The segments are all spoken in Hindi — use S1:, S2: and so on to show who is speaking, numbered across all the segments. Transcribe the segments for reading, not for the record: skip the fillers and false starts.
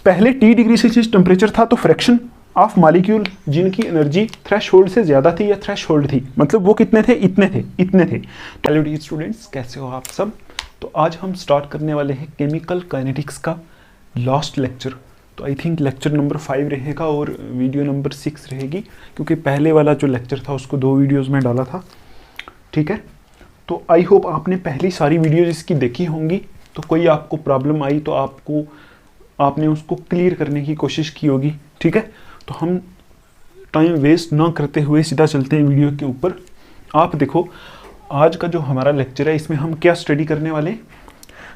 S1: पहले T डिग्री सेल्सियस टेम्परेचर था तो फ्रैक्शन ऑफ मॉलिक्यूल जिनकी एनर्जी थ्रेशहोल्ड से ज़्यादा थी या थ्रेशहोल्ड थी, मतलब वो कितने थे, इतने थे। हेलो डियर स्टूडेंट्स, कैसे हो आप सब। तो आज हम स्टार्ट करने वाले हैं केमिकल काइनेटिक्स का लास्ट लेक्चर। तो आई थिंक लेक्चर नंबर 5 रहेगा और वीडियो नंबर 6 रहेगी, क्योंकि पहले वाला जो लेक्चर था उसको 2 वीडियोज़ में डाला था। ठीक है, तो आई होप आपने पहली सारी वीडियोज़ इसकी देखी होंगी। तो कोई आपको प्रॉब्लम आई तो आपने उसको क्लियर करने की कोशिश की होगी। ठीक है, तो हम टाइम वेस्ट ना करते हुए सीधा चलते हैं वीडियो के ऊपर। आप देखो आज का जो हमारा लेक्चर है इसमें हम क्या स्टडी करने वाले हैं।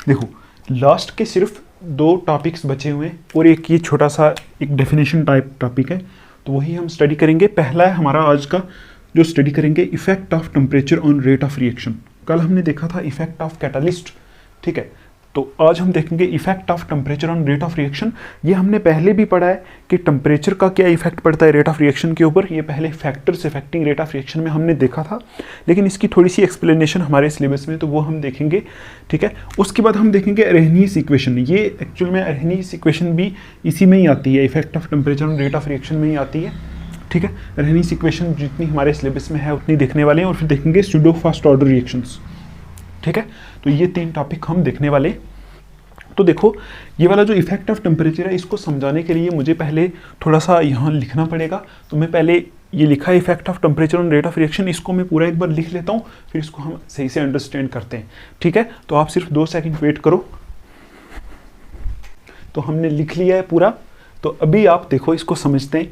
S1: देखो लास्ट के सिर्फ 2 टॉपिक्स बचे हुए हैं और एक ये छोटा सा एक डेफिनेशन टाइप टॉपिक है, तो वही हम स्टडी करेंगे। पहला है हमारा आज का जो स्टडी करेंगे effect of temperature on rate of reaction. कल हमने देखा था इफेक्ट ऑफ कैटालिस्ट। ठीक है, तो आज हम देखेंगे effect of temperature on rate of reaction. ये हमने पहले भी पढ़ा है कि टेम्परेचर का क्या इफेक्ट पड़ता है रेट ऑफ रिएक्शन के ऊपर। ये पहले factors affecting rate of reaction में हमने देखा था, लेकिन इसकी थोड़ी सी एक्सप्लेनेशन हमारे सिलेबस में, तो वो हम देखेंगे। ठीक है, उसके बाद हम देखेंगे अरहेनियस इक्वेशन। ये एक्चुअल में अरहेनियस इक्वेशन भी इसी में ही आती है, effect of temperature on rate of reaction में ही आती है। ठीक है, अरहेनियस इक्वेशन जितनी हमारे सिलेबस में है उतनी देखने वाले हैं, और फिर देखेंगे स्यूडो फास्ट ऑर्डर रिएक्शंस। ठीक है, तो ये 3 टॉपिक हम देखने वाले। तो देखो ये वाला जो इफेक्ट ऑफ टेम्परेचर है इसको समझाने के लिए मुझे पहले थोड़ा सा यहाँ लिखना पड़ेगा। तो मैं पहले ये लिखा है effect of temperature on rate of reaction, इसको मैं पूरा एक बार लिख लेता हूँ, फिर इसको हम सही से अंडरस्टैंड करते हैं। ठीक है, तो आप सिर्फ 2 सेकंड वेट करो। तो हमने लिख लिया है पूरा, तो अभी आप देखो इसको समझते हैं।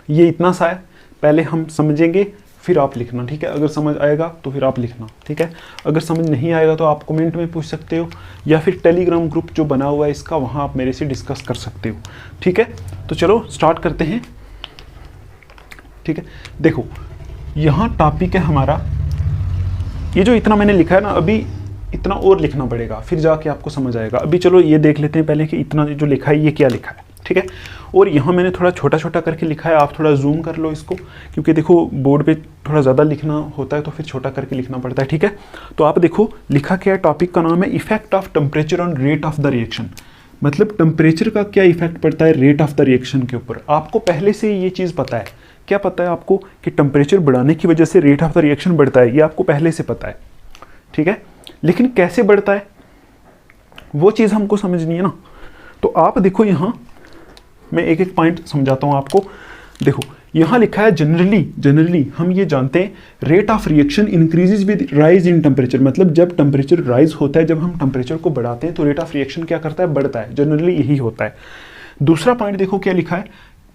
S1: ये इतना सा है, पहले हम समझेंगे फिर आप लिखना। ठीक है, अगर समझ आएगा तो फिर आप लिखना। ठीक है, अगर समझ नहीं आएगा तो आप कमेंट में पूछ सकते हो, या फिर टेलीग्राम ग्रुप जो बना हुआ है इसका, वहाँ आप मेरे से डिस्कस कर सकते हो। ठीक है, तो चलो स्टार्ट करते हैं। ठीक है, देखो यहाँ टॉपिक है हमारा, ये जो इतना मैंने लिखा है ना, अभी इतना और लिखना पड़ेगा, फिर जाके आपको समझ आएगा। अभी चलो ये देख लेते हैं पहले कि इतना जो लिखा है ये क्या लिखा है। ठीक है, और यहाँ मैंने थोड़ा छोटा छोटा करके लिखा है, आप थोड़ा जूम कर लो इसको, क्योंकि देखो बोर्ड पे थोड़ा ज़्यादा लिखना होता है तो फिर छोटा करके लिखना पड़ता है। ठीक है, तो आप देखो लिखा क्या है, टॉपिक का नाम है effect of temperature on rate of the reaction. मतलब टेम्परेचर का क्या इफेक्ट पड़ता है रेट ऑफ द रिएक्शन के ऊपर। आपको पहले से ये चीज़ पता है, क्या पता है आपको कि टेम्परेचर बढ़ाने की वजह से रेट ऑफ द रिएक्शन बढ़ता है, ये आपको पहले से पता है। ठीक है, लेकिन कैसे बढ़ता है वो चीज़ हमको समझनी है ना। तो आप देखो यहाँ मैं एक एक पॉइंट समझाता हूँ आपको। देखो यहाँ लिखा है जनरली हम ये जानते हैं rate of reaction increases with rise in temperature. मतलब जब टेम्परेचर राइज होता है, जब हम टेम्परेचर को बढ़ाते हैं तो रेट ऑफ रिएक्शन क्या करता है, बढ़ता है। जनरली यही होता है। दूसरा पॉइंट देखो क्या लिखा है,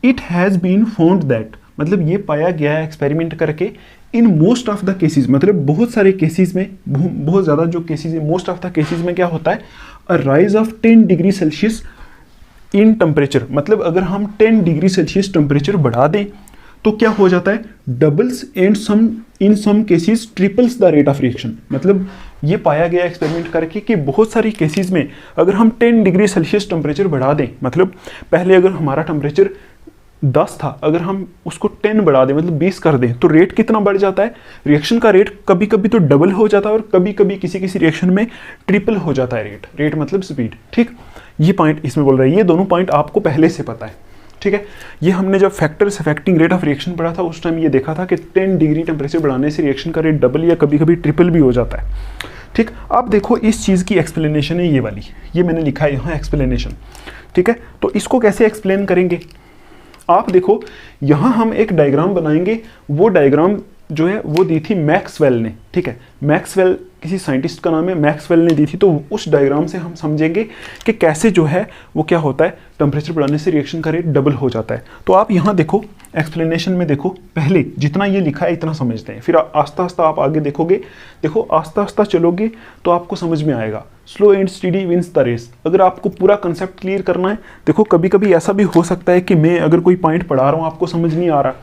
S1: it has been found that, मतलब ये पाया गया है एक्सपेरिमेंट करके, in most of the cases, मतलब बहुत सारे केसेस में, बहुत ज़्यादा जो केसेस है, मोस्ट ऑफ द केसेस में क्या होता है, a rise of 10 degree Celsius in temperature. मतलब अगर हम 10 डिग्री सेल्सियस टेम्परेचर बढ़ा दें तो क्या हो जाता है, doubles and in some cases triples the rate of reaction. मतलब ये पाया गया एक्सपेरिमेंट करके कि बहुत सारी केसेस में अगर हम 10 डिग्री सेल्सियस टेम्परेचर बढ़ा दें, मतलब पहले अगर हमारा टेम्परेचर 10 था, अगर हम उसको 10 बढ़ा दें, मतलब 20 कर दें, तो रेट कितना बढ़ जाता है, रिएक्शन का रेट कभी कभी तो डबल हो जाता है और कभी कभी किसी किसी रिएक्शन में ट्रिपल हो जाता है रेट मतलब स्पीड। ठीक, ये पॉइंट इसमें बोल रहा है, ये दोनों पॉइंट आपको पहले से पता है। ठीक है, ये हमने जब factors affecting rate of reaction पढ़ा था उस टाइम ये देखा था कि 10 डिग्री टेम्परेचर बढ़ाने से रिएक्शन का रेट डबल या कभी कभी ट्रिपल भी हो जाता है। ठीक, अब देखो इस चीज़ की एक्सप्लेनेशन है ये वाली, ये मैंने लिखा है यहाँ एक्सप्लेनेशन। ठीक है, तो इसको कैसे एक्सप्लेन करेंगे, आप देखो यहाँ हम एक डायग्राम बनाएंगे। वो डायग्राम जो है वो दी थी मैक्सवेल ने। ठीक है, मैक्सवेल किसी साइंटिस्ट का नाम है, मैक्सवेल ने दी थी। तो उस डायग्राम से हम समझेंगे कि कैसे जो है वो क्या होता है, टेम्परेचर बढ़ाने से रिएक्शन का रेट डबल हो जाता है। तो आप यहाँ देखो एक्सप्लेनेशन में देखो, पहले जितना ये लिखा है इतना समझते हैं, फिर आस्ता आस्ता आप आगे देखोगे। देखो आस्ता आस्ता चलोगे तो आपको समझ में आएगा। Slow and steady wins the race. अगर आपको पूरा कंसेप्ट क्लियर करना है, देखो कभी कभी ऐसा भी हो सकता है कि मैं अगर कोई पॉइंट पढ़ा रहा हूँ आपको समझ नहीं आ रहा,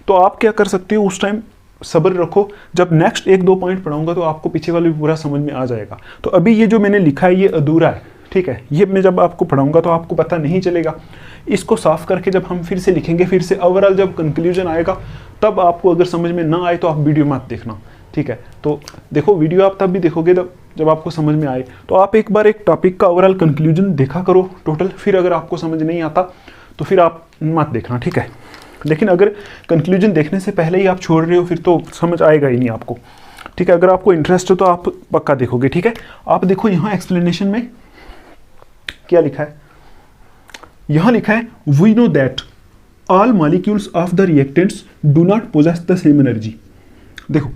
S1: तो आप क्या कर सकते हो, उस टाइम सब्र रखो, जब नेक्स्ट 1-2 पॉइंट पढ़ाऊंगा तो आपको पीछे वाला भी पूरा समझ में आ जाएगा। तो अभी ये जो मैंने लिखा है ये अधूरा है। ठीक है, ये मैं जब आपको पढ़ाऊंगा तो आपको पता नहीं चलेगा। इसको साफ करके जब हम फिर से लिखेंगे, फिर से ओवरऑल जब कंक्लूजन आएगा, तब आपको अगर समझ में ना आए तो आप वीडियो मत देखना। ठीक है। तो देखो वीडियो आप तब भी देखोगे जब आपको समझ में आए। तो आप एक बार एक टॉपिक का ओवरऑल कंक्लूजन देखा करो टोटल, फिर अगर आपको समझ नहीं आता तो फिर आप मत देखना, ठीक है। लेकिन अगर कंक्लूजन देखने से पहले ही आप छोड़ रहे हो फिर तो समझ आएगा ही नहीं आपको, ठीक है। अगर आपको इंटरेस्ट हो तो आप पक्का देखोगे, ठीक है। आप देखो यहाँ एक्सप्लेनेशन में क्या लिखा है, यहाँ लिखा है we know that all molecules of the reactants do not possess the same energy. देखो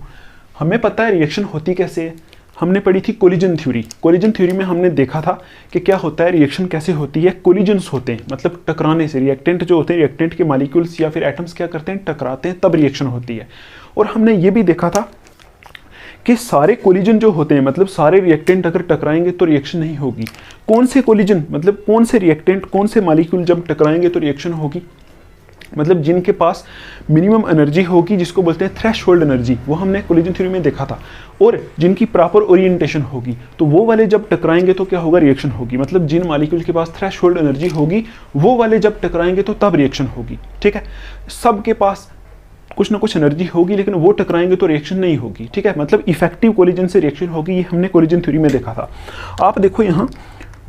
S1: हमें पता है रिएक्शन होती कैसे है, हमने पढ़ी थी कोलिजन थ्योरी। कोलिजन थ्योरी में हमने देखा था कि क्या होता है, रिएक्शन कैसे होती है, कोलिजन्स होते हैं, मतलब टकराने से रिएक्टेंट जो होते हैं, रिएक्टेंट के मॉलिक्यूल्स या फिर एटम्स क्या करते हैं, टकराते हैं, तब रिएक्शन होती है। और हमने ये भी देखा था कि सारे कोलिजन जो होते हैं, मतलब सारे रिएक्टेंट अगर टकराएंगे तो रिएक्शन नहीं होगी। कौन से कोलिजन, मतलब कौन से रिएक्टेंट, कौन से मॉलिक्यूल जब टकराएंगे तो रिएक्शन होगी, मतलब जिनके पास मिनिमम एनर्जी होगी, जिसको बोलते हैं थ्रेशोल्ड एनर्जी, वो हमने कोलिजन थ्योरी में देखा था। और जिनकी प्रॉपर ओरिएंटेशन होगी, तो वो वाले जब टकराएंगे तो क्या होगा, रिएक्शन होगी। मतलब जिन मॉलिक्यूल के पास थ्रेशोल्ड एनर्जी होगी वो वाले जब टकराएंगे तो तब रिएक्शन होगी, ठीक है। सबके पास कुछ ना कुछ एनर्जी होगी लेकिन वो टकराएंगे तो रिएक्शन नहीं होगी, ठीक है। मतलब इफेक्टिव कोलिजन से रिएक्शन होगी, ये हमने कोलिजन थ्योरी में देखा था। आप देखो यहाँ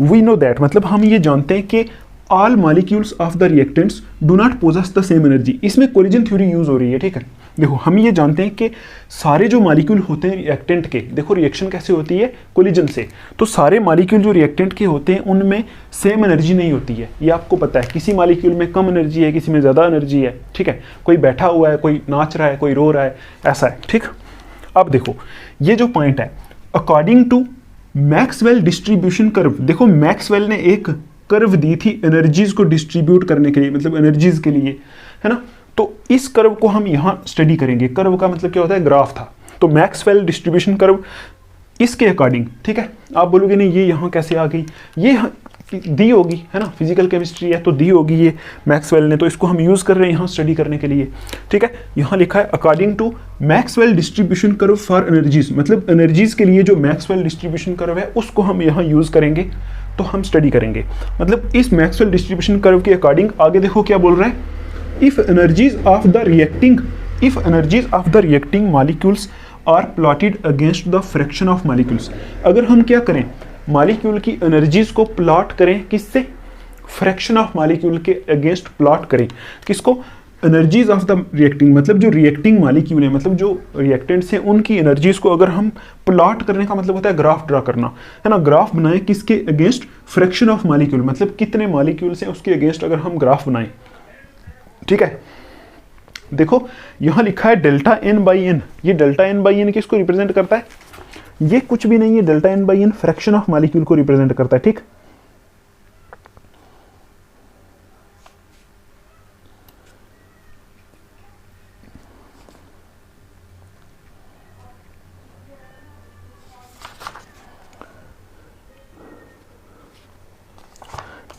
S1: वी नो दैट, मतलब हम ये जानते हैं कि all molecules of the reactants do not possess the same energy. इसमें कोलिजन थ्योरी यूज हो रही है, ठीक है। देखो हम ये जानते हैं कि सारे जो मॉलिक्यूल होते हैं रिएक्टेंट के, देखो रिएक्शन कैसे होती है, कोलिजन से, तो सारे मॉलिक्यूल जो रिएक्टेंट के होते हैं उनमें सेम एनर्जी नहीं होती है, ये आपको पता है। किसी मॉलिक्यूल में कम एनर्जी है, किसी में ज़्यादा एनर्जी है, ठीक है। कोई बैठा हुआ है, कोई नाच रहा है, कोई रो रहा है, ऐसा है, ठीक। अब देखो ये जो पॉइंट है, according to Maxwell distribution curve, देखो मैक्सवेल ने एक कर्व दी थी एनर्जीज को डिस्ट्रीब्यूट करने के लिए, मतलब एनर्जीज के लिए, है ना। तो इस कर्व को हम यहाँ स्टडी करेंगे। कर्व का मतलब क्या होता है, ग्राफ था। तो मैक्सवेल डिस्ट्रीब्यूशन कर्व इसके अकॉर्डिंग, ठीक है। आप बोलोगे नहीं ये यहाँ कैसे आ गई, ये दी होगी, है ना, फिजिकल केमिस्ट्री है तो दी होगी ये मैक्सवेल ने, तो इसको हम यूज कर रहे हैं यहाँ स्टडी करने के लिए, ठीक है। यहाँ लिखा है according to Maxwell distribution curve for energies, मतलब एनर्जीज के लिए जो मैक्सवेल डिस्ट्रीब्यूशन कर्व है उसको हम यहाँ यूज करेंगे, तो हम स्टडी करेंगे। मतलब इस मैक्सवेल डिस्ट्रीब्यूशन कर्व के अकॉर्डिंग आगे देखो क्या बोल रहा है, if energies of the reacting molecules are plotted against the fraction of molecules. अगर हम क्या करें, मॉलिक्यूल की एनर्जीज को प्लॉट करें, किससे, फ्रैक्शन ऑफ मॉलिक्यूल के अगेंस्ट प्लॉट करें, किसको, एनर्जीज ऑफ द रिएक्टिंग, मतलब जो रिएक्टिंग मॉलिक्यूल है, मतलब जो रिएक्टेंट्स हैं उनकी एनर्जीज को अगर हम प्लॉट करने का मतलब होता है ग्राफ ड्रा करना, है ना। ग्राफ बनाएं किसके अगेंस्ट, फ्रैक्शन ऑफ मॉलिक्यूल, मतलब कितने मॉलिक्यूल्स हैं उसके अगेंस्ट अगर हम ग्राफ बनाएं, ठीक है। देखो यहां लिखा है डेल्टा एन बाई एन, ये डेल्टा एन बाई एन किसको रिप्रेजेंट करता है, ये कुछ भी नहीं है, delta N by N fraction of molecule को रिप्रेजेंट करता है, ठीक।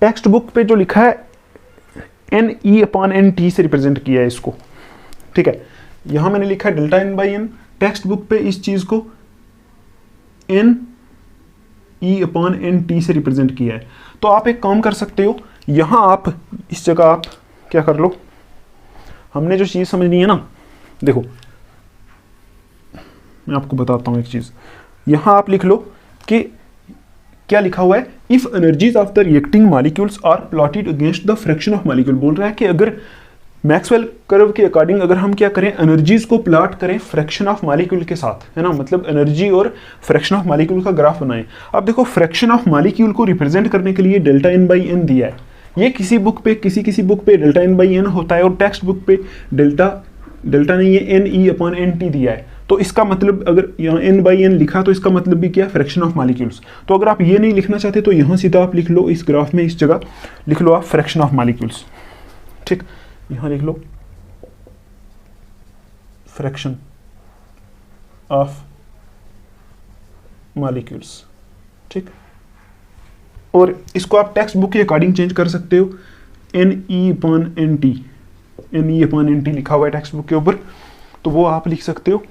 S1: टेक्स्ट बुक पे जो लिखा है N E upon N T से रिप्रेजेंट किया है इसको, ठीक है। यहां मैंने लिखा है delta N by N, text book पे इस चीज को N E upon N T से रिप्रेजेंट किया है। तो आप एक काम कर सकते हो, यहां आप इस जगह आप क्या कर लो, हमने जो चीज समझनी है ना, देखो मैं आपको बताता हूं एक चीज, यहां आप लिख लो कि क्या लिखा हुआ है, if energies of the reacting molecules are plotted against the fraction of molecule. बोल रहा है कि अगर मैक्सवेल कर्व के अकॉर्डिंग अगर हम क्या करें, एनर्जीज को प्लॉट करें फ्रैक्शन ऑफ मॉलिक्यूल के साथ, है ना, मतलब एनर्जी और फ्रैक्शन ऑफ मॉलिक्यूल का ग्राफ बनाएं। अब देखो फ्रैक्शन ऑफ मॉलिक्यूल को रिप्रेजेंट करने के लिए डेल्टा एन बाई एन दिया है, ये किसी बुक पे किसी बुक पे डेल्टा एन बाई एन होता है और टेक्स्ट बुक पे डेल्टा नहीं है, N E upon N T दिया है। तो इसका मतलब अगर यहाँ एन बाई एन लिखा तो इसका मतलब भी क्या, फ्रैक्शन ऑफ मॉलिक्यूल्स। तो अगर आप ये नहीं लिखना चाहते तो यहाँ सीधा आप लिख लो इस ग्राफ में, इस जगह लिख लो आप फ्रैक्शन ऑफ मॉलिक्यूल्स, ठीक। यहाँ लिख लो फ्रैक्शन ऑफ मॉलिक्यूल्स, ठीक। और इसको आप टेक्स्ट बुक के अकॉर्डिंग चेंज कर सकते हो, N E upon N T, N E upon N T लिखा हुआ है टेक्स्ट बुक के ऊपर, तो वो आप लिख सकते हो,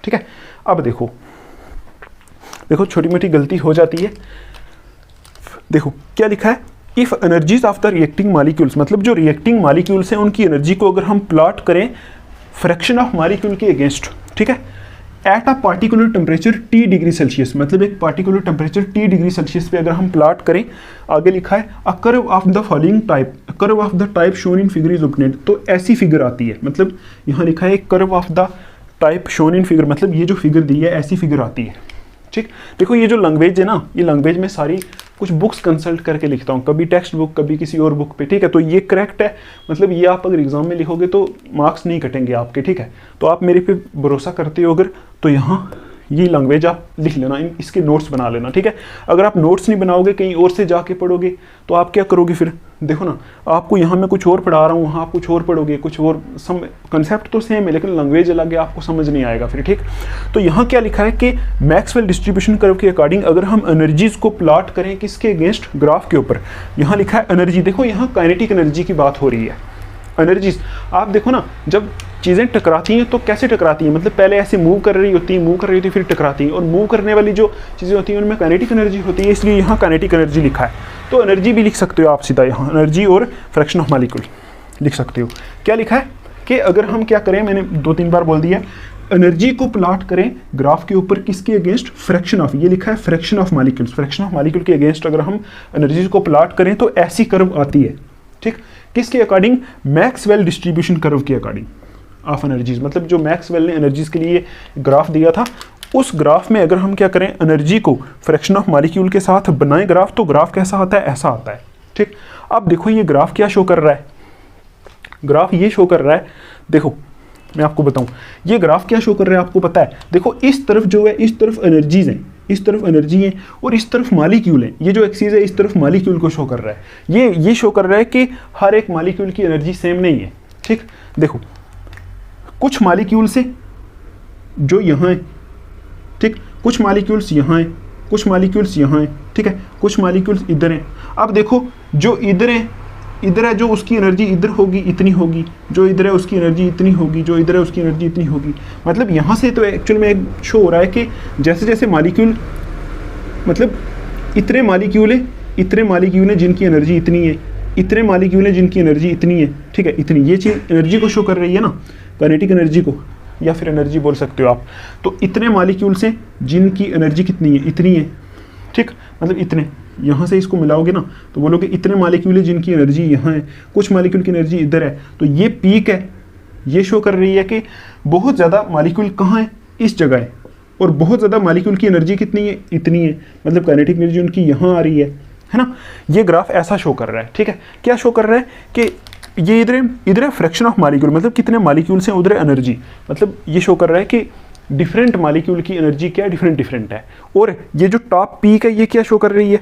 S1: ठीक है। अब देखो छोटी मोटी गलती हो जाती है, देखो क्या लिखा है, if energies of the reacting molecules, मतलब जो रिएक्टिंग मॉलिक्यूल्स हैं उनकी एनर्जी को अगर हम प्लॉट करें फ्रैक्शन ऑफ मॉलिक्यूल के अगेंस्ट, ठीक है, at a particular temperature T degree Celsius, मतलब एक particular temperature T degree Celsius पे अगर हम प्लॉट करें, आगे लिखा है a curve of the following type, curve of the type shown in figure is obtained, तो ऐसी फिगर आती है, मतलब यहाँ लिखा है curve of the type shown in figure, मतलब ये जो फिगर दी है ऐसी फिगर आती है। ठीक, देखो ये जो लैंग्वेज है ना, ये लैंग्वेज में सारी कुछ बुक्स कंसल्ट करके लिखता हूँ, कभी टेक्स्ट बुक, कभी किसी और बुक पे, ठीक है, तो ये करेक्ट है, मतलब ये आप अगर एग्जाम में लिखोगे तो मार्क्स नहीं कटेंगे आपके, ठीक है, तो आप मेरे पे भरोसा करते हो अगर, तो यहाँ ये लैंग्वेज आप लिख लेना, इसके नोट्स बना लेना, ठीक है। अगर आप नोट्स नहीं बनाओगे, कहीं और से जाके पढ़ोगे, तो आप क्या करोगे फिर, देखो ना, आपको यहाँ मैं कुछ और पढ़ा रहा हूँ, वहाँ आप कुछ और पढ़ोगे, कुछ और कंसेप्ट तो सेम है लेकिन लैंग्वेज अलग है, आपको समझ नहीं आएगा फिर, ठीक। तो यहाँ क्या लिखा है कि मैक्सवेल डिस्ट्रीब्यूशन कर्व के अकॉर्डिंग अगर हम एनर्जीज को प्लॉट करें किसके अगेंस्ट, ग्राफ के ऊपर, यहाँ लिखा है एनर्जी, देखो यहाँ काइनेटिक एनर्जी की बात हो रही है। एनर्जीज आप देखो ना, जब चीज़ें टकराती हैं तो कैसे टकराती हैं, मतलब पहले ऐसे मूव कर रही होती है, फिर टकराती हैं, और मूव करने वाली जो चीज़ें होती हैं उनमें काइनेटिक एनर्जी होती है, इसलिए यहाँ काइनेटिक एनर्जी लिखा है। तो एनर्जी भी लिख सकते हो आप सीधा, यहाँ एनर्जी और फ्रैक्शन ऑफ मॉलिक्यूल लिख सकते हो। क्या लिखा है कि अगर हम क्या करें, मैंने 2-3 बार बोल दिया, एनर्जी को प्लॉट करें ग्राफ के ऊपर किसके अगेंस्ट, फ्रैक्शन ऑफ, ये लिखा है fraction of molecules, fraction of molecule के अगेंस्ट अगर हम एनर्जी को प्लॉट करें तो ऐसी कर्व आती है, ठीक, किसके अकॉर्डिंग, मैक्सवेल डिस्ट्रीब्यूशन कर्व के अकॉर्डिंग ऑफ एनर्जीज, मतलब जो मैक्सवेल ने एनर्जीज के लिए ग्राफ दिया था, उस ग्राफ में अगर हम क्या करें, एनर्जी को फ्रैक्शन ऑफ मॉलिक्यूल के साथ बनाएं ग्राफ, तो ग्राफ कैसा आता है, ऐसा आता है, ठीक। अब देखो ये ग्राफ क्या शो कर रहा है, ग्राफ ये शो कर रहा है, देखो मैं आपको बताऊं, ये ग्राफ क्या शो कर रहा है आपको पता है, देखो इस तरफ जो है, इस तरफ एनर्जीज हैं, इस तरफ एनर्जी है और इस तरफ मॉलिक्यूल है, ये जो एक्सिस है इस तरफ मॉलिक्यूल को शो कर रहा है, ये शो कर रहा है कि हर एक मॉलिक्यूल की एनर्जी सेम नहीं है, ठीक। देखो कुछ मॉलिक्यूल से जो यहाँ है, ठीक, कुछ मॉलिक्यूल्स यहाँ हैं, कुछ मॉलिक्यूल्स यहाँ हैं, ठीक है, कुछ मॉलिक्यूल्स इधर हैं। अब देखो जो इधर है जो उसकी एनर्जी इधर होगी, इतनी होगी, जो इधर है उसकी एनर्जी इतनी होगी, जो इधर है उसकी एनर्जी इतनी होगी, मतलब यहाँ से तो एक्चुअल में शो हो रहा है कि जैसे जैसे मॉलिक्यूल, मतलब इतने मॉलिक्यूल हैं जिनकी एनर्जी इतनी है, इतने मॉलिक्यूल हैं जिनकी एनर्जी इतनी है, ठीक है, इतनी, ये चीज़ एनर्जी को शो कर रही है ना, काइनेटिक एनर्जी को, या फिर एनर्जी बोल सकते हो आप। तो इतने मॉलिक्यूल्स हैं जिनकी एनर्जी कितनी है, इतनी है, ठीक, मतलब इतने, यहाँ से इसको मिलाओगे ना तो बोलोगे इतने मॉलिक्यूल है जिनकी एनर्जी यहाँ है, कुछ मॉलिक्यूल की एनर्जी इधर है, तो ये पीक है, ये शो कर रही है कि बहुत ज़्यादा मॉलिक्यूल कहाँ है, इस जगह है, और बहुत ज़्यादा मॉलिक्यूल की एनर्जी कितनी है, इतनी है, मतलब काइनेटिक एनर्जी उनकी यहाँ आ रही है ना। ये ग्राफ ऐसा शो कर रहा है, ठीक है। क्या शो कर रहा है कि ये इधर है फ्रैक्शन ऑफ मॉलिक्यूल, मतलब कितने मॉलिक्यूल्स हैं, उधर है एनर्जी, मतलब ये शो कर रहा है कि डिफरेंट मॉलिक्यूल की एनर्जी क्या है, डिफरेंट है। और ये जो टॉप पीक है ये क्या शो कर रही है,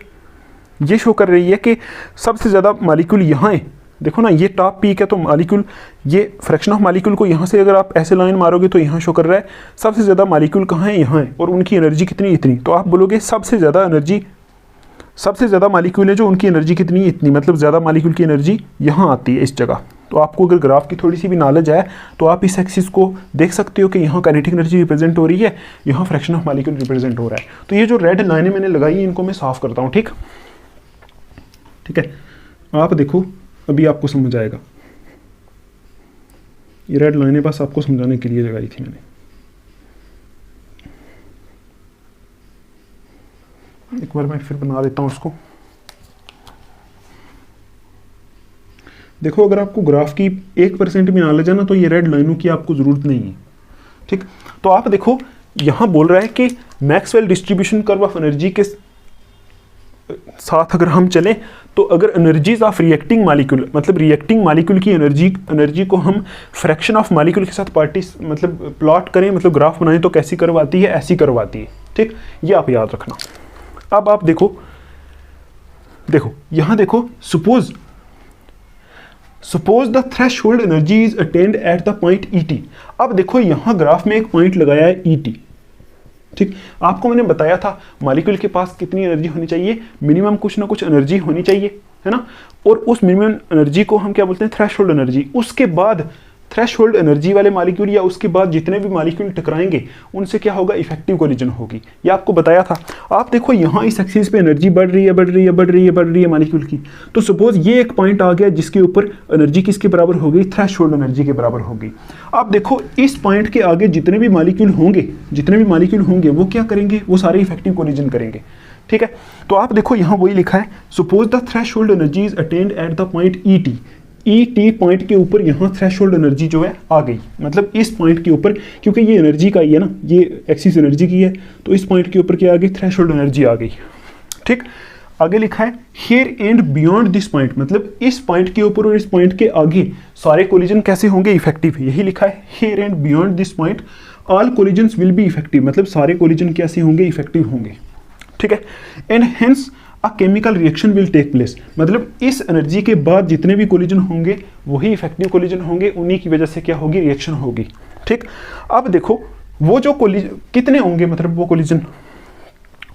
S1: ये शो कर रही है कि सबसे ज़्यादा मॉलिक्यूल यहाँ है, देखो ना ये टॉप पीक है, तो मॉलिक्यूल, ये फ्रैक्शन ऑफ मॉलिक्यूल को यहाँ से अगर आप ऐसे लाइन मारोगे तो यहाँ शो कर रहा है सबसे ज़्यादा मॉलिक्यूल कहाँ है, यहाँ है, और उनकी एनर्जी कितनी, इतनी, तो आप बोलोगे सबसे ज़्यादा मॉलिक्यूल है जो उनकी एनर्जी कितनी, इतनी, मतलब ज़्यादा मॉलिक्यूल की एनर्जी यहाँ आती है इस जगह। तो आपको अगर ग्राफ की थोड़ी सी भी नॉलेज है तो आप इस एक्सिस को देख सकते हो कि यहाँ काइनेटिक एनर्जी रिप्रेजेंट हो रही है, यहाँ फ्रैक्शन ऑफ मॉलिक्यूल रिप्रेजेंट हो रहा है। तो ये जो रेड लाइनें मैंने लगाई हैं इनको मैं साफ करता हूँ, ठीक है, आप देखो अभी आपको समझ आएगा। ये रेड लाइनें बस आपको समझाने के लिए लगाई थी मैंने। एक बार मैं फिर बना देता हूँ उसको। देखो अगर आपको ग्राफ की 1% भी नॉलेज है ना तो ये रेड लाइनों की आपको ज़रूरत नहीं है, ठीक। तो आप देखो यहाँ बोल रहा है कि Maxwell distribution curve of energy के साथ अगर हम चलें तो अगर एनर्जीज ऑफ रिएक्टिंग मॉलिक्यूल, मतलब रिएक्टिंग मॉलिक्यूल की एनर्जी को हम फ्रैक्शन ऑफ मॉलिक्यूल के साथ मतलब प्लॉट करें, मतलब ग्राफ बनाएं तो कैसी कर्व आती है, ऐसी कर्व आती है, ठीक। ये आप याद रखना। अब आप देखो यहाँ देखो, suppose the threshold energy is attend at the point ET। अब देखो यहाँ ग्राफ में एक पॉइंट लगाया है ET, ठीक। आपको मैंने बताया था मॉलिक्यूल के पास कितनी एनर्जी होनी चाहिए, मिनिमम कुछ ना कुछ एनर्जी होनी चाहिए, है ना। और उस मिनिमम एनर्जी को हम क्या बोलते हैं, थ्रेशहोल्ड एनर्जी। उसके बाद थ्रेशोल्ड एनर्जी वाले मॉलिक्यूल या उसके बाद जितने भी मॉलिक्यूल टकराएंगे उनसे क्या होगा, इफेक्टिव कोलिजन होगी। ये आपको बताया था। आप देखो यहाँ इस एक्सिस पे एनर्जी बढ़ रही है मॉलिक्यूल की। तो सपोज ये एक पॉइंट आ गया जिसके ऊपर एनर्जी किसके बराबर हो गई, थ्रेशोल्ड एनर्जी के बराबर होगी। आप देखो इस पॉइंट के आगे जितने भी मॉलिक्यूल होंगे वो क्या करेंगे, वो सारे इफेक्टिव कोलिजन करेंगे। ठीक है, तो आप देखो यहाँ वही लिखा है, suppose the threshold energy is attend at the point E point के ऊपर यहाँ थ्रेशोल्ड एनर्जी जो है आ गई, मतलब इस पॉइंट के ऊपर, क्योंकि ये एनर्जी का ही है ना, ये एक्सिस एनर्जी की है, तो इस पॉइंट के ऊपर क्या आ गई, थ्रेशोल्ड एनर्जी आ गई। ठीक, आगे लिखा है here and beyond this point, मतलब इस पॉइंट के ऊपर और इस पॉइंट के आगे सारे कोलिजन कैसे होंगे, इफेक्टिव। यही लिखा है here and beyond this point all collisions will be effective, मतलब सारे कोलिजन कैसे होंगे, इफेक्टिव होंगे। ठीक है, and hence a chemical reaction will take place, मतलब इस एनर्जी के बाद जितने भी कोलिजन होंगे वही इफेक्टिव कोलिजन होंगे, उन्हीं की वजह से क्या होगी, रिएक्शन होगी। ठीक, अब देखो वो जो कोलिजन कितने होंगे, मतलब वो कोलिजन,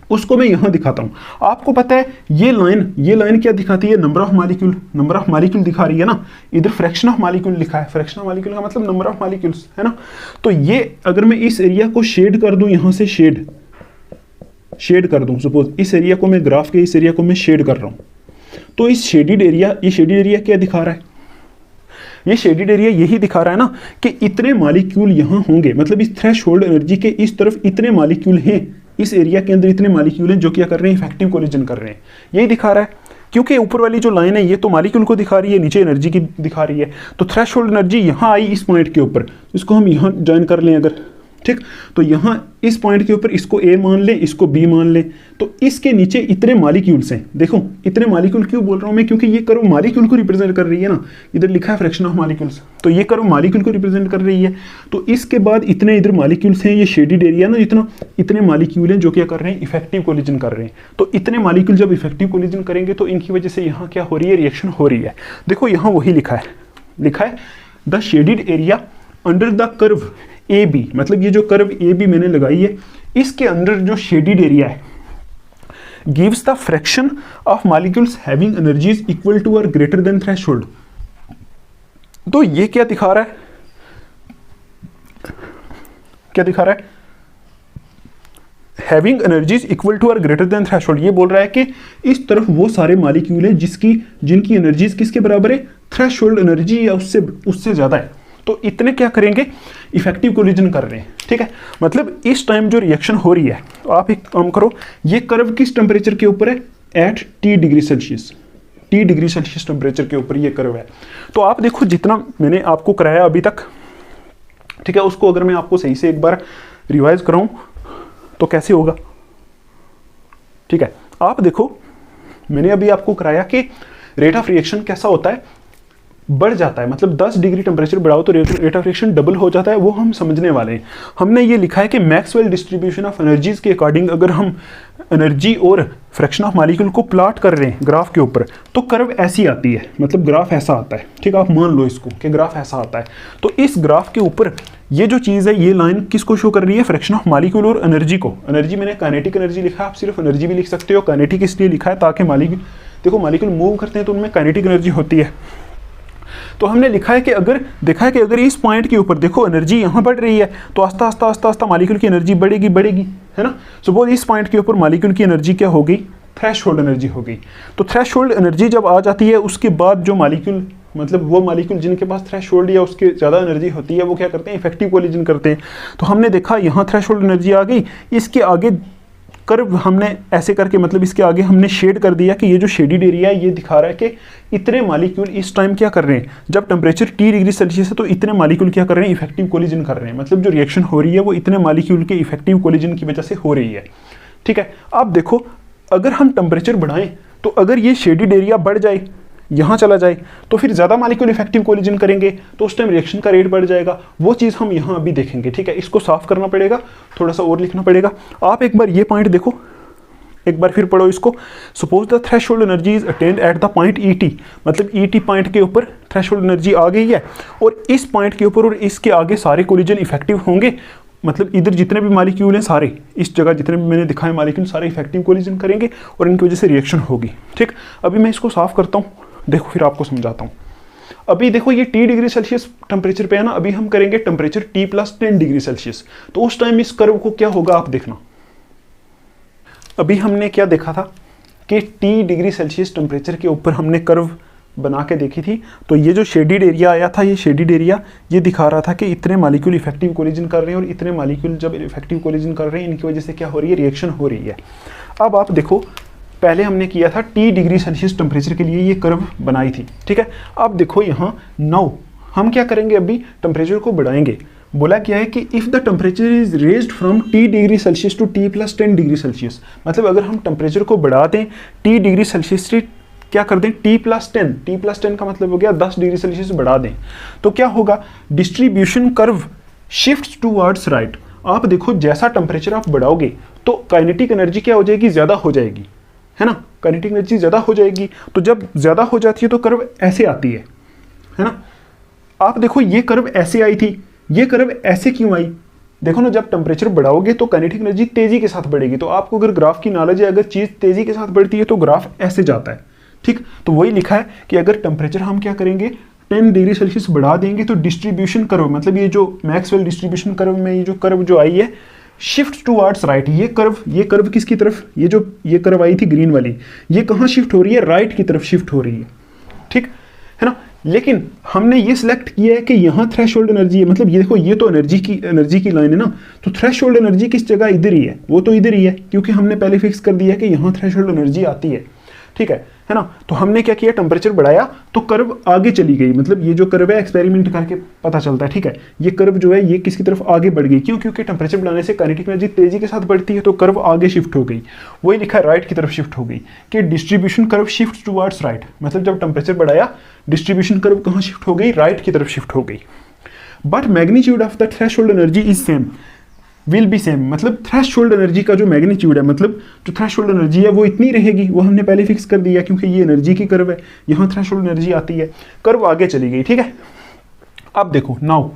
S1: उसको मैं यहां दिखाता हूं। आपको पता है ये लाइन क्या दिखाती है, नंबर ऑफ मॉलिक्यूल दिखा रही है ना। इधर फ्रैक्शन ऑफ मॉलिक्यूल लिखा है, फ्रैक्शन ऑफ मॉलिक्यूल का मतलब नंबर ऑफ मॉलिक्यूल्स है ना। तो ये अगर मैं इस एरिया को शेड कर दूं, यहां से शेड कर दूं, सपोज इस एरिया को मैं ग्राफ के इस एरिया को मैं शेड कर रहा हूं, तो इस शेडिड एरिया क्या दिखा रहा है, ये शेडिड एरिया यही दिखा रहा है ना कि इतने मॉलिक्यूल यहां होंगे, मतलब इस थ्रेशोल्ड एनर्जी के इस तरफ इतने मॉलिक्यूल हैं, इस एरिया के अंदर इतने मॉलिक्यूल हैं जो क्या कर रहे हैं, इफेक्टिव कोलिजन कर रहे हैं। यही दिखा रहा है, क्योंकि ऊपर वाली जो लाइन है ये तो मॉलिक्यूल को दिखा रही है, नीचे एनर्जी की दिखा रही है। तो थ्रेशोल्ड एनर्जी यहां आई इस पॉइंट के ऊपर, इसको हम यहां ज्वाइन कर लें अगर, ठीक, तो यहां इस पॉइंट के ऊपर इसको ए मान लें, इसको बी मान लें, तो इसके नीचे इतने मॉलिक्यूल्स हैं। देखो इतने मॉलिक्यूल क्यों बोल रहा हूं मैं, क्योंकि ये कर्व मॉलिक्यूल को रिप्रेजेंट कर रही है ना, इधर लिखा है फ्रैक्शन ऑफ मॉलिक्यूल्स, तो ये कर्व मॉलिक्यूल को रिप्रेजेंट कर रही है। तो इसके बाद इतने इधर मॉलिक्यूल्स हैं, ये शेडिड एरिया ना, इतने मॉलिक्यूल हैं जो क्या कर रहे हैं, इफेक्टिव कोलिजन कर रहे हैं। तो इतने मॉलिक्यूल जब इफेक्टिव कोलिजन करेंगे तो इनकी वजह से यहाँ क्या हो रही है, रिएक्शन हो रही है। देखो यहाँ वही लिखा है the shaded area under the curve A B, मतलब ये जो कर्व ए बी मैंने लगाई है, इसके अंदर जो शेडिड एरिया है gives the fraction of molecules having energies equal to और ग्रेटर देन थ्रेशोल्ड। तो ये क्या दिखा रहा है, हैविंग एनर्जीज इक्वल टू और ग्रेटर देन थ्रेशोल्ड। ये बोल रहा है कि इस तरफ वो सारे मॉलिक्यूल हैं जिनकी एनर्जीज किसके बराबर है, थ्रेशोल्ड एनर्जी या उससे ज्यादा है। तो इतने क्या करेंगे, इफेक्टिव कोलिजन कर रहे हैं। ठीक है, मतलब इस टाइम जो रिएक्शन हो रही है, तो आप एक काम करो, ये कर्व किस टेम्परेचर के ऊपर है, at T degree Celsius temperature के ऊपर ये कर्व है। तो आप देखो जितना मैंने आपको कराया अभी तक, ठीक है, उसको अगर मैं आपको सही से एक बार रिवाइज कराऊं तो कैसे होगा। ठीक है, आप देखो मैंने अभी आपको कराया कि रेट ऑफ रिएक्शन कैसा होता है, बढ़ जाता है, मतलब 10 डिग्री टेम्परेचर बढ़ाओ तो रेट ऑफ रिएक्शन डबल हो जाता है, वो हम समझने वाले हैं। हमने ये लिखा है कि मैक्सवेल डिस्ट्रीब्यूशन ऑफ एनर्जीज के अकॉर्डिंग अगर हम एनर्जी और फ्रैक्शन ऑफ मॉलिक्यूल को प्लॉट कर रहे हैं ग्राफ के ऊपर, तो कर्व ऐसी आती है, मतलब ग्राफ ऐसा आता है। ठीक है, आप मान लो इसको कि ग्राफ ऐसा आता है। तो इस ग्राफ के ऊपर ये जो चीज़ है, ये लाइन किसको शो कर रही है, फ्रैक्शन ऑफ मॉलिक्यूल और एनर्जी को। एनर्जी मैंने काइनेटिक एनर्जी लिखा है, आप सिर्फ एनर्जी भी लिख सकते हो। काइनेटिक इसलिए लिखा है ताकि मॉलिक्यूल मूव करते हैं तो उनमें काइनेटिक एनर्जी होती है। तो हमने लिखा है कि अगर इस पॉइंट के ऊपर देखो एनर्जी यहाँ बढ़ रही है, तो आस्ता मॉलिक्यूल की एनर्जी बढ़ेगी, है ना। सपोज इस पॉइंट के ऊपर मॉलिक्यूल की एनर्जी क्या हो गई, थ्रेशोल्ड एनर्जी हो गई। तो थ्रेशोल्ड एनर्जी जब आ जाती है, उसके बाद जो मॉलिक्यूल, मतलब वो मॉलिक्यूल जिनके पास थ्रेशोल्ड या उसके ज़्यादा एनर्जी होती है, वो क्या करते हैं, इफेक्टिव कोलिजन करते हैं। तो हमने देखा यहाँ थ्रेशोल्ड एनर्जी आ गई, इसके आगे कर्व हमने ऐसे करके, मतलब इसके आगे हमने शेड कर दिया कि ये जो शेडिड एरिया है ये दिखा रहा है कि इतने मॉलिक्यूल इस टाइम क्या कर रहे हैं, जब टेम्परेचर T डिग्री सेल्सियस है तो इतने मॉलिक्यूल क्या कर रहे हैं, इफेक्टिव कोलिजन कर रहे हैं। मतलब जो रिएक्शन हो रही है वो इतने मॉलिक्यूल के इफेक्टिव कोलिजन की वजह से हो रही है। ठीक है, अब देखो अगर हम टेम्परेचर बढ़ाएं, तो अगर ये शेडिड एरिया बढ़ जाए, यहाँ चला जाए, तो फिर ज़्यादा मॉलिक्यूल इफेक्टिव कोलिजन करेंगे, तो उस टाइम रिएक्शन का रेट बढ़ जाएगा। वो चीज़ हम यहाँ अभी देखेंगे। ठीक है, इसको साफ करना पड़ेगा, थोड़ा सा और लिखना पड़ेगा। आप एक बार ये पॉइंट देखो, एक बार फिर पढ़ो इसको। Suppose the threshold energy is attend at the point ET, मतलब ET पॉइंट के ऊपर थ्रेशोल्ड एनर्जी आ गई है, और इस पॉइंट के ऊपर और इसके आगे सारे कोलिजन इफेक्टिव होंगे। मतलब इधर जितने भी मॉलिक्यूल हैं सारे, इस जगह जितने भी मैंने दिखाए मॉलिक्यूल, सारे इफेक्टिव कोलिजन करेंगे और इनकी वजह से रिएक्शन होगी। ठीक, अभी मैं इसको साफ करता हूँ, देखो फिर आपको समझाता हूँ। अभी देखो ये T डिग्री सेल्सियस टेम्परेचर पे है ना, अभी हम करेंगे टेम्परेचर T+10 डिग्री सेल्सियस, तो उस टाइम इस कर्व को क्या होगा आप देखना। अभी हमने क्या देखा था कि T डिग्री सेल्सियस टेम्परेचर के ऊपर हमने कर्व बना के देखी थी, तो ये जो शेडिड एरिया आया था, ये शेडिड एरिया ये दिखा रहा था कि इतने मॉलिक्यूल इफेक्टिव कोलिजन कर रहे हैं, और इतने मॉलिक्यूल जब इफेक्टिव कोलिजन कर रहे हैं इनकी वजह से क्या हो रही है, रिएक्शन हो रही है। अब आप देखो पहले हमने किया था T डिग्री सेल्सियस टेम्परेचर के लिए ये कर्व बनाई थी, ठीक है। अब देखो यहाँ नाउ हम क्या करेंगे, अभी टेम्परेचर को बढ़ाएंगे। बोला क्या है कि if the temperature is raised from T degree Celsius to T+10 degree Celsius, मतलब अगर हम टेम्परेचर को बढ़ा दें T डिग्री सेल्सियस से क्या कर दें T+10 का मतलब हो गया 10 डिग्री सेल्सियस बढ़ा दें, तो क्या होगा, distribution curve shifts towards right. आप देखो जैसा टेम्परेचर आप बढ़ाओगे तो काइनेटिक एनर्जी क्या हो जाएगी, ज़्यादा हो जाएगी, है ना, काइनेटिक एनर्जी ज़्यादा हो जाएगी। तो जब ज़्यादा हो जाती है तो कर्व ऐसे आती है ना। आप देखो ये कर्व ऐसे आई थी, ये कर्व ऐसे क्यों आई, देखो ना, जब टेम्परेचर बढ़ाओगे तो काइनेटिक एनर्जी तेज़ी के साथ बढ़ेगी। तो आपको अगर ग्राफ की नॉलेज है, अगर चीज़ तेज़ी के साथ बढ़ती है तो ग्राफ ऐसे जाता है, ठीक। तो वही लिखा है कि अगर टेम्परेचर हम क्या करेंगे 10 डिग्री सेल्सियस बढ़ा देंगे तो डिस्ट्रीब्यूशन कर्व, मतलब ये जो मैक्सवेल डिस्ट्रीब्यूशन कर्व में ये जो कर्व जो आई है शिफ्ट टूवर्ड्स राइट, ये कर्व किसकी तरफ, ये कर्व आई थी ग्रीन वाली, ये कहाँ शिफ्ट हो रही है, राइट की तरफ शिफ्ट हो रही है, ठीक है ना। लेकिन हमने ये सिलेक्ट किया है कि यहाँ थ्रेशोल्ड एनर्जी है, मतलब ये देखो ये तो एनर्जी की लाइन है ना, तो थ्रेशोल्ड एनर्जी किस जगह, इधर ही है, वो तो इधर ही है, क्योंकि हमने पहले फिक्स कर दिया कि यहाँ थ्रेशोल्ड एनर्जी आती है, ठीक है ना। तो हमने क्या किया, टेम्परेचर बढ़ाया तो कर्व आगे चली गई, मतलब ये जो कर्व है एक्सपेरिमेंट करके पता चलता है, ठीक है। ये कर्व जो है ये किसकी तरफ आगे बढ़ गई, क्यों, क्योंकि टेम्परेचर बढ़ाने से काइनेटिक एनर्जी तेजी के साथ बढ़ती है, तो कर्व आगे शिफ्ट हो गई। वही लिखा है राइट की तरफ शिफ्ट हो गई, कि distribution curve shift towards right, मतलब जब टेम्परेचर बढ़ाया डिस्ट्रीब्यूशन कर्व कहाँ शिफ्ट हो गई, राइट की तरफ शिफ्ट हो गई। But magnitude of the threshold energy is same, will be same, मतलब थ्रेशोल्ड एनर्जी का जो मैग्नीट्यूड है, मतलब जो थ्रेशोल्ड एनर्जी है वो इतनी रहेगी, वो हमने पहले फिक्स कर दिया, क्योंकि ये एनर्जी की कर्व है, यहाँ थ्रेशोल्ड एनर्जी आती है, कर्व आगे चली गई, ठीक है। अब देखो नाउ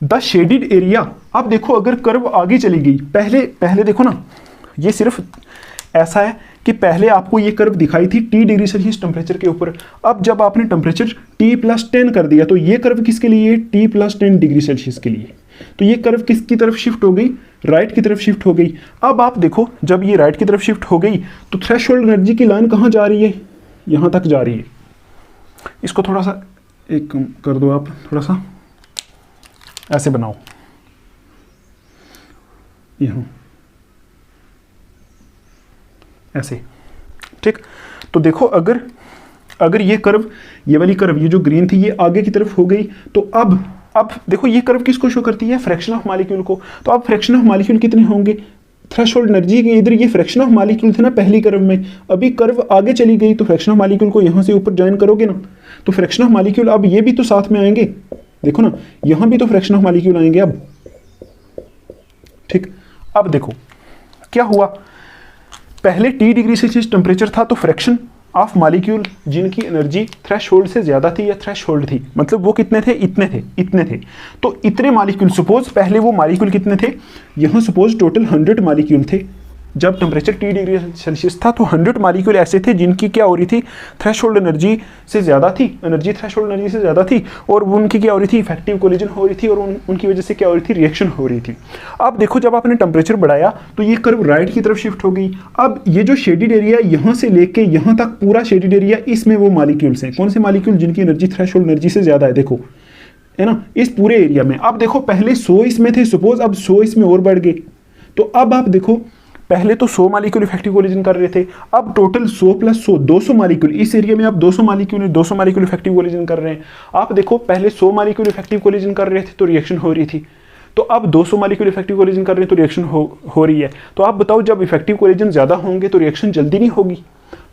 S1: द शेडिड एरिया, अब देखो अगर कर्व आगे चली गई, पहले देखो ना, ये सिर्फ ऐसा है कि पहले आपको ये कर्व दिखाई थी T डिग्री सेल्सियस टेम्परेचर के ऊपर, अब जब आपने टेम्परेचर T+10 कर दिया तो ये कर्व किसके लिए, T+10 डिग्री सेल्सियस के लिए, तो ये कर्व किसकी तरफ शिफ्ट हो गई, राइट की तरफ शिफ्ट हो गई। अब आप देखो जब ये राइट की तरफ शिफ्ट हो गई तो थ्रेशोल्ड एनर्जी की लाइन कहाँ जा रही है, यहाँ तक जा रही है। इसको थोड़ा सा एक कर दो आप, थोड़ा सा ऐसे बनाओ, यहाँ ऐसे, ठीक। तो देखो अगर ये कर्व, ये वाली कर्व, ये जो ग्रीन थी ये आगे की तरफ हो गई, तो अब देखो ये कर्व किसको शो करती है, फ्रैक्शन ऑफ मॉलिक्यूल को। तो अब फ्रैक्शन ऑफ मॉलिक्यूल कितने होंगे, थ्रेशोल्ड एनर्जी के इधर ये फ्रैक्शन ऑफ मॉलिक्यूल थे ना पहली कर्व में, अभी कर्व आगे चली गई तो फ्रैक्शन ऑफ मॉलिक्यूल को यहाँ से ऊपर ज्वाइन करोगे ना, तो फ्रैक्शन ऑफ मॉलिक्यूल अब ये भी तो साथ में आएंगे, देखो ना यहाँ भी तो फ्रैक्शन ऑफ मॉलिक्यूल आएंगे अब, ठीक। अब देखो क्या हुआ, पहले T डिग्री सेल्सियस टेम्परेचर था तो फ्रैक्शन ऑफ मॉलिक्यूल जिनकी एनर्जी थ्रेशोल्ड से ज़्यादा थी या थ्रेशोल्ड थी, मतलब वो कितने थे, इतने थे। तो इतने मॉलिक्यूल, सपोज पहले वो मॉलिक्यूल कितने थे, यहाँ सपोज टोटल 100 मॉलिक्यूल थे, जब टेम्परेचर T डिग्री सेल्सियस था तो 100 मॉलिक्यूल ऐसे थे जिनकी क्या हो रही थी, थ्रेशोल्ड एनर्जी से ज़्यादा थी, एनर्जी थ्रेशोल्ड एनर्जी से ज़्यादा थी, और उनकी क्या हो रही थी, इफेक्टिव कोलिजन हो रही थी, और उनकी वजह से क्या हो रही थी, रिएक्शन हो रही थी। अब देखो जब आपने टेम्परेचर बढ़ाया तो ये कर्व राइट की तरफ शिफ्ट हो गई। अब ये जो शेडिड एरिया यहाँ से लेके यहाँ तक पूरा शेडिड एरिया, इसमें वो मॉलिक्यूल्स हैं, कौन से मॉलिक्यूल, जिनकी एनर्जी थ्रेशोल्ड एनर्जी से ज़्यादा है, देखो है ना, इस पूरे एरिया में। अब देखो पहले 100 इसमें थे, सपोज अब 100 इसमें और बढ़ गए, तो अब आप देखो पहले तो 100 मॉलिक्यूल इफेक्टिव कोलिजन कर रहे थे, अब टोटल 100 + 100 200 मॉलिक्यूल, इस एरिया में अब 200 मॉलिक्यूल इफेक्टिव कोलिजन कर रहे हैं। आप देखो पहले 100 मॉलिक्यूल इफेक्टिव कोलिजन कर रहे थे तो रिएक्शन हो रही थी, तो अब 200 मॉलिक्यूल इफेक्टिव कोलिजन कर रहे हैं तो रिएक्शन हो रही है। तो आप बताओ जब इफेक्टिव कोलिजन ज़्यादा होंगे तो रिएक्शन जल्दी नहीं होगी।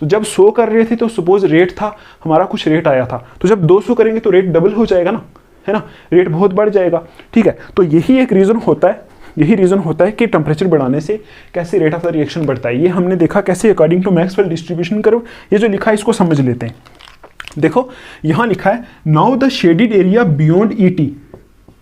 S1: तो जब 100 कर रहे थे तो सपोज रेट था हमारा, कुछ रेट आया था, तो जब 200 करेंगे तो रेट डबल हो जाएगा ना, है ना, रेट बहुत बढ़ जाएगा, ठीक है। तो यही एक रीज़न होता है कि टेम्परेचर बढ़ाने से कैसे रेट ऑफ द रिएक्शन बढ़ता है। ये हमने देखा कैसे, according to Maxwell distribution curve. ये जो लिखा है इसको समझ लेते हैं। देखो यहाँ लिखा है now the shaded area beyond ET,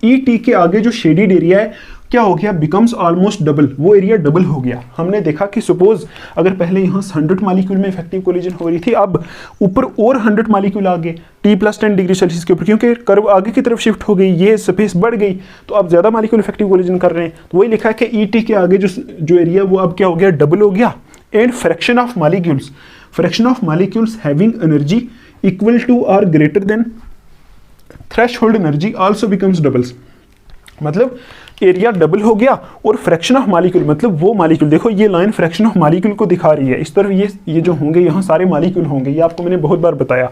S1: ET के आगे जो शेडिड एरिया है क्या हो गया, बिकम्स ऑलमोस्ट डबल, वो एरिया डबल हो गया। हमने देखा कि सपोज अगर पहले यहाँ 100 मॉलिक्यूल में इफेक्टिव कोलिजन हो रही थी, अब ऊपर और 100 मॉलिक्यूल आ गए T+10 डिग्री सेल्सियस के ऊपर, क्योंकि कर्व आगे की तरफ शिफ्ट हो गई, ये स्पेस बढ़ गई, तो अब ज़्यादा मॉलिक्यूल इफेक्टिव कोलिजन कर रहे हैं। तो वही लिखा है कि ET के आगे जो एरिया वो अब क्या हो गया, डबल हो गया। And fraction of molecules having energy equal to or greater than threshold energy also becomes doubles. मतलब एरिया डबल हो गया और फ्रैक्शन ऑफ मॉलिक्यूल, मतलब वो मॉलिक्यूल, देखो ये लाइन फ्रैक्शन ऑफ मॉलिक्यूल को दिखा रही है, इस तरफ ये जो होंगे यहाँ सारे मॉलिक्यूल होंगे, ये आपको मैंने बहुत बार बताया।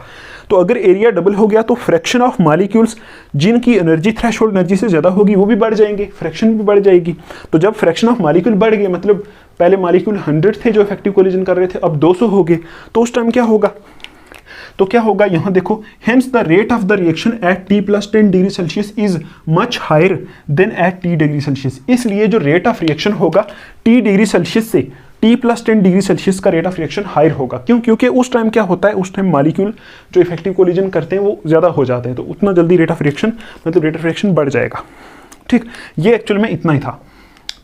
S1: तो अगर एरिया डबल हो गया तो फ्रैक्शन ऑफ मॉलिक्यूल्स जिनकी एनर्जी थ्रेशहोल्ड एनर्जी से ज़्यादा होगी वो भी बढ़ जाएंगे, फ्रैक्शन भी बढ़ जाएगी। तो जब फ्रैक्शन ऑफ मॉलिक्यूल बढ़ गए, मतलब पहले मॉलिक्यूल 100 थे जो इफेक्टिव कोलिजन कर रहे थे, अब 200 हो गए, तो उस टाइम क्या होगा, तो क्या होगा यहाँ देखो, hence the rate of the reaction at T+10 degree Celsius is much higher than at T degree Celsius. इसलिए जो रेट ऑफ रिएक्शन होगा T डिग्री सेल्सियस से T+10 डिग्री सेल्सियस का रेट ऑफ रिएक्शन हायर होगा। क्यों, क्योंकि उस टाइम क्या होता है, उस टाइम मॉलिक्यूल जो इफेक्टिव कोलिजन करते हैं वो ज़्यादा हो जाते हैं, तो उतना जल्दी रेट ऑफ रिएक्शन, मतलब रेट ऑफ रिएक्शन बढ़ जाएगा। ठीक, ये एक्चुअल में इतना ही था।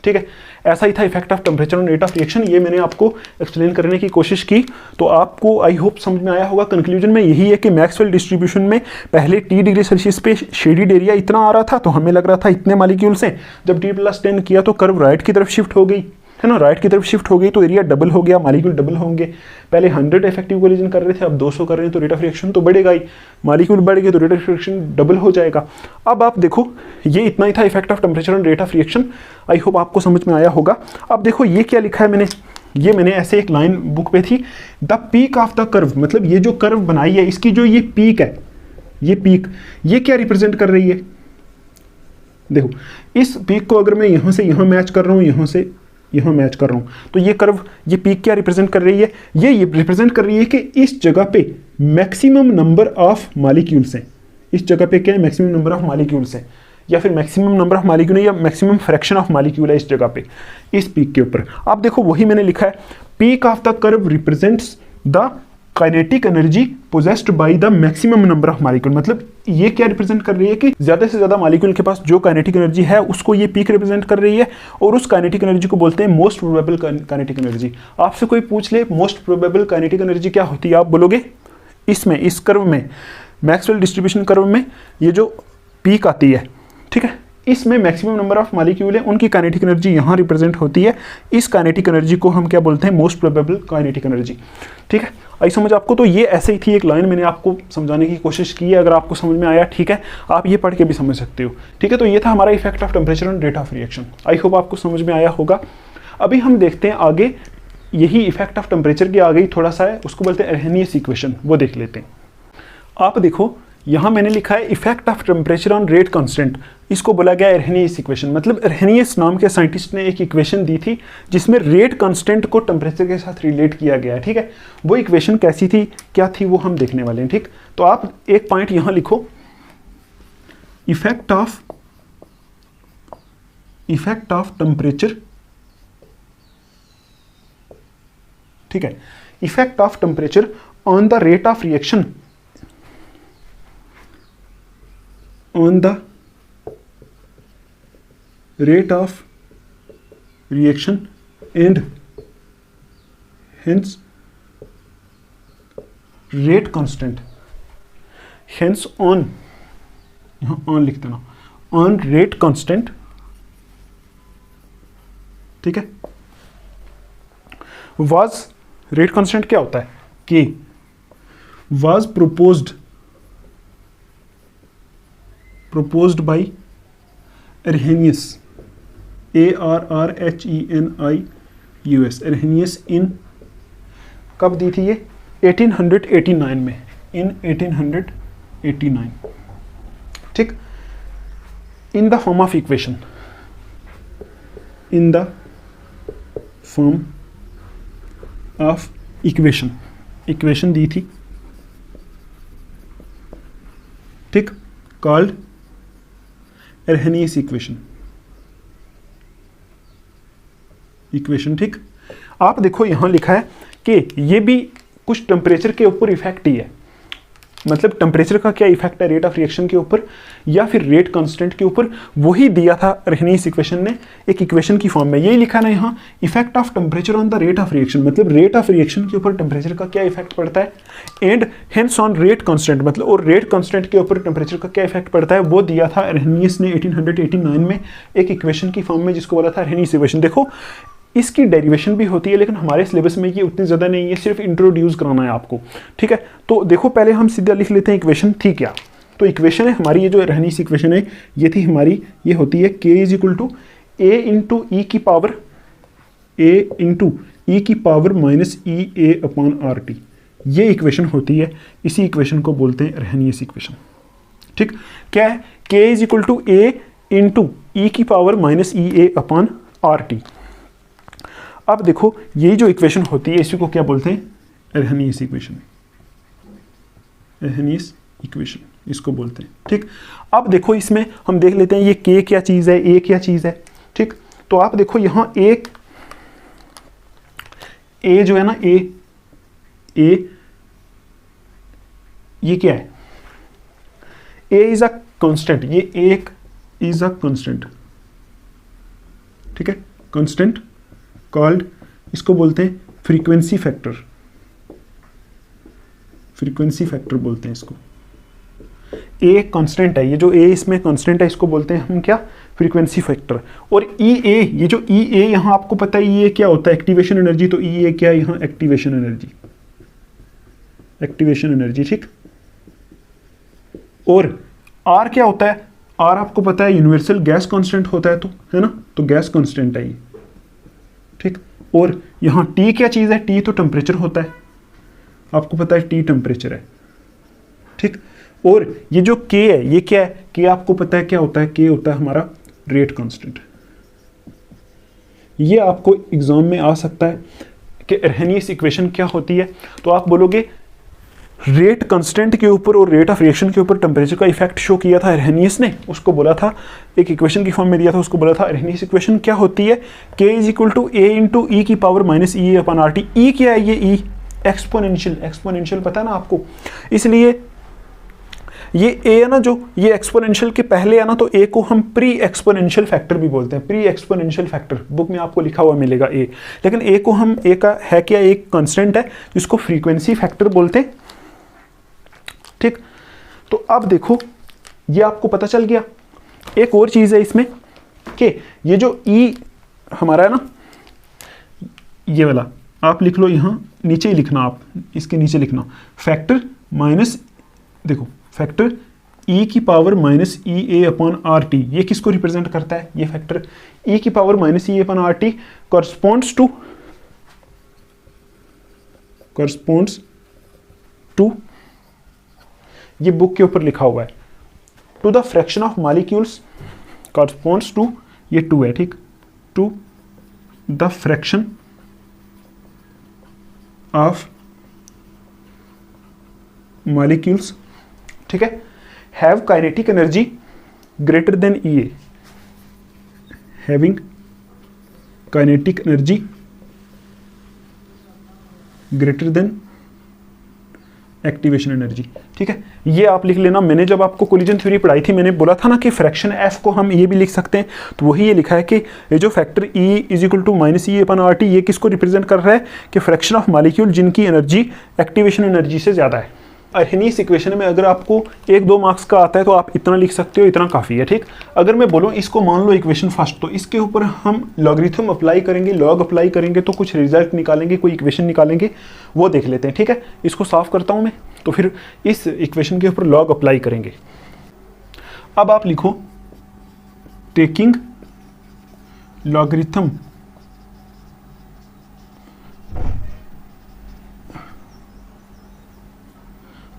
S1: ठीक है, ऐसा ही था effect of temperature on rate of reaction. ये मैंने आपको एक्सप्लेन करने की कोशिश की, तो आपको आई होप समझ में आया होगा। कंक्लूजन में यही है कि मैक्सवेल डिस्ट्रीब्यूशन में पहले T डिग्री सेल्सियस पे शेडिड एरिया इतना आ रहा था, तो हमें लग रहा था इतने मॉलिक्यूल से, जब T+10 किया तो कर्व राइट की तरफ शिफ्ट हो गई, है ना, राइट की तरफ शिफ्ट हो गई तो एरिया डबल हो गया, मॉलिक्यूल डबल होंगे। पहले 100 इफेक्टिव कोलिजन कर रहे थे, अब 200 कर रहे हैं, तो रेट ऑफ रिएक्शन तो बढ़ेगा ही, मॉलिक्यूल बढ़ गए तो रेट ऑफ रिएक्शन डबल हो जाएगा। अब आप देखो, ये इतना ही था effect of temperature on rate of reaction. I hope आपको समझ में आया होगा। अब देखो ये क्या लिखा है मैंने ऐसे एक लाइन बुक पे थी, the peak of the curve, मतलब ये जो कर्व बनाई है इसकी जो ये पीक है, ये पीक, ये क्या रिप्रेजेंट कर रही है, देखो इस पीक को अगर मैं यहाँ से यहाँ मैच कर रहा हूँ, यहाँ से यहाँ मैच कर रहा हूँ, तो ये कर्व, ये पीक क्या रिप्रेजेंट कर रही है, ये रिप्रेजेंट कर रही है कि इस जगह पे मैक्सिमम नंबर ऑफ मॉलिक्यूल्स हैं। इस जगह पे क्या है, मैक्सिमम नंबर ऑफ मॉलिक्यूल्स हैं, या फिर मैक्सिमम नंबर ऑफ मॉलिक्यूल है, या मैक्सिमम फ्रैक्शन ऑफ मॉलिक्यूल है इस जगह पे, इस पीक के ऊपर। आप देखो वही मैंने लिखा है, peak of the curve represents the kinetic energy possessed by the maximum number of molecule. मतलब ये क्या रिप्रेजेंट कर रही है कि ज्यादा से ज्यादा मॉलिक्यूल के पास जो काइनेटिक एनर्जी है उसको ये पीक रिप्रेजेंट कर रही है, और उस काइनेटिक एनर्जी को बोलते हैं मोस्ट प्रोबेबल काइनेटिक एनर्जी। आपसे कोई पूछ ले मोस्ट प्रोबेबल काइनेटिक एनर्जी क्या होती है, आप बोलोगे इसमें, इस कर्व में, मैक्सवेल डिस्ट्रीब्यूशन कर्व में ये जो पीक आती है, ठीक है, इसमें मैक्सिमम नंबर ऑफ मॉलिक्यूल है, उनकी काइनेटिक एनर्जी यहाँ रिप्रेजेंट होती है। इस काइनेटिक एनर्जी को हम क्या बोलते हैं, मोस्ट प्रोबेबल काइनेटिक एनर्जी। ठीक है, आई समझ आपको। तो ये ऐसे ही थी एक लाइन, मैंने आपको समझाने की कोशिश की है, अगर आपको समझ में आया ठीक है, आप ये पढ़ के भी समझ सकते हो। ठीक है, तो ये था हमारा effect of temperature on rate of reaction. I hope आपको समझ में आया होगा। अभी हम देखते हैं आगे, यही इफेक्ट ऑफ टेम्परेचर के आगे ही थोड़ा सा है, उसको बोलते हैं अर्हेनियस इक्वेशन, वो देख लेते हैं। आप देखो यहाँ मैंने लिखा है effect of temperature on rate constant, इसको बोला गया अर्हेनियस इक्वेशन। मतलब अर्हेनियस नाम के साइंटिस्ट ने एक इक्वेशन दी थी जिसमें रेट कांस्टेंट को टेम्परेचर के साथ रिलेट किया गया है। ठीक है, वो इक्वेशन कैसी थी, क्या थी, वो हम देखने वाले हैं। ठीक, तो आप एक पॉइंट यहाँ लिखो, इफेक्ट ऑफ टेम्परेचर, ठीक है, effect of temperature on the rate of reaction, on the rate of reaction and hence rate constant, hence on, यहाँ on लिख देना, on rate constant, ठीक है, was, rate constant क्या होता है, K was proposed by Arrhenius, ARRHENIUS, Arrhenius in, कब दी थी ये, 1889 में, in 1889। ठीक, in the form of equation, in the form of equation दी थी, ठीक, called अर्हेनियस इक्वेशन। ठीक, आप देखो यहां लिखा है कि ये भी कुछ टेम्परेचर के ऊपर इफेक्ट ही है। मतलब टेम्परेचर का क्या इफेक्ट है रेट ऑफ रिएक्शन के ऊपर या फिर रेट कांस्टेंट के ऊपर, वही दिया था अरहनीस इक्वेशन ने एक इक्वेशन की फॉर्म में। यही लिखा ना यहाँ, effect of temperature on the rate of reaction, मतलब रेट ऑफ रिएक्शन के ऊपर टेम्परेचर का क्या इफेक्ट पड़ता है, and hence on rate constant, मतलब और रेट कांस्टेंट के ऊपर टेम्परेचर का क्या इफेक्ट पड़ता है, वो दिया था अरहनीस ने 1889 में एक इक्वेशन की फॉर्म में, जिसको बोला था अरहनीस इक्वेशन। देखो इसकी डेरिवेशन भी होती है, लेकिन हमारे सिलेबस में ये उतनी ज़्यादा नहीं है, सिर्फ इंट्रोड्यूस कराना है आपको, ठीक है। तो देखो पहले हम सीधा लिख लेते हैं इक्वेशन थी क्या। तो इक्वेशन है हमारी, ये जो अरहनीस इक्वेशन है ये थी हमारी, ये होती है k is equal to A into e की power minus E A upon R T, ये इक्वेशन होती है। इसी इक्वेशन को बोलते हैं अरहनीस इक्वेशन, ठीक। क्या है, k is equal to A into e की power minus E A upon R T. अब देखो ये जो इक्वेशन होती है इसी को क्या बोलते हैं, अरहनीस इक्वेशन, अरहनीस इक्वेशन इसको बोलते हैं, ठीक। अब देखो इसमें हम देख लेते हैं ये k क्या चीज़ है, a क्या चीज़ है, ठीक। तो आप देखो यहाँ एक a जो है ना, a ये क्या है, a इज अ कांस्टेंट, ये एक इज अ कांस्टेंट, ठीक है, कांस्टेंट कॉल्ड, इसको बोलते हैं फ्रीक्वेंसी फैक्टर, फ्रीक्वेंसी फैक्टर बोलते हैं इसको। ए कांस्टेंट है, ये जो ए इसमें कांस्टेंट है इसको बोलते हैं हम क्या, फ्रीक्वेंसी फैक्टर। और ई ए, ये जो ई ए यहाँ आपको पता है ई ए क्या होता है, एक्टिवेशन एनर्जी, तो ई ए क्या है यहाँ, एक्टिवेशन एनर्जी, एक्टिवेशन एनर्जी, ठीक। और आर क्या होता है, आर आपको पता है यूनिवर्सल गैस कांस्टेंट होता है, तो है ना, तो गैस कांस्टेंट है ये, ठीक। और यहाँ टी क्या चीज़ है, टी तो टेम्परेचर होता है, आपको पता है टी टेम्परेचर है, ठीक। और ये जो के है ये क्या है, के आपको पता है क्या होता है, के होता है हमारा रेट कांस्टेंट। ये आपको एग्जाम में आ सकता है कि अरहनीस इक्वेशन क्या होती है, तो आप बोलोगे रेट कांस्टेंट के ऊपर और रेट ऑफ रिएक्शन के ऊपर टेम्परेचर का इफेक्ट शो किया था अरहनीस ने, उसको बोला था, एक इक्वेशन की फॉर्म में दिया था, उसको बोला था अरहनीस इक्वेशन। क्या होती है, k is equal to A into e की power minus E upon R T. E क्या है, ये ई एक्सपोनेंशियल, एक्सपोनेंशियल पता है ना आपको, इसलिए ये ए है ना, जो ये एक्सपोनेंशियल के पहले है ना, तो ए को हम प्री एक्सपोनेंशियल फैक्टर भी बोलते हैं, प्री एक्सपोनेंशियल फैक्टर बुक में आपको लिखा हुआ मिलेगा ए, लेकिन ए को हम, ए का है क्या, एक कांस्टेंट है जिसको फ्रीक्वेंसी फैक्टर बोलते हैं, ठीक। तो अब देखो ये आपको पता चल गया। एक और चीज है इसमें कि ये जो ई हमारा है ना, ये वाला आप लिख लो, यहां नीचे ही लिखना, आप इसके नीचे लिखना फैक्टर माइनस, देखो फैक्टर e की power minus E A upon R T, ये किसको रिप्रेजेंट करता है, ये फैक्टर e की power minus E upon R T corresponds to, ये बुक के ऊपर लिखा हुआ है, to the fraction of molecules, corresponds to, ये टू है, ठीक, to the fraction of molecules, ठीक है, have kinetic energy greater than E A, having kinetic energy greater then activation energy, ठीक है। ये आप लिख लेना। मैंने जब आपको कोलिजन थ्योरी पढ़ाई थी, मैंने बोला था ना कि फ्रैक्शन एफ को हम ये भी लिख सकते हैं, तो वही ये लिखा है कि ये जो factor E is equal to minus E upon R T, ये किसको रिप्रेजेंट कर रहा है, कि फ्रैक्शन ऑफ मॉलिक्यूल जिनकी एनर्जी एक्टिवेशन एनर्जी से ज़्यादा है। अरहनीस इक्वेशन में अगर आपको 1-2 मार्क्स का आता है तो आप इतना लिख सकते हो, इतना काफ़ी है, ठीक। अगर मैं बोलूँ इसको मान लो इक्वेशन फर्स्ट, तो इसके ऊपर हम लॉगरिथम अप्लाई करेंगे, लॉग अप्लाई करेंगे तो कुछ रिजल्ट निकालेंगे, कोई इक्वेशन निकालेंगे, वो देख लेते हैं, ठीक है। इसको साफ करता हूँ मैं, तो फिर इस इक्वेशन के ऊपर लॉग अप्लाई करेंगे। अब आप लिखो taking logarithm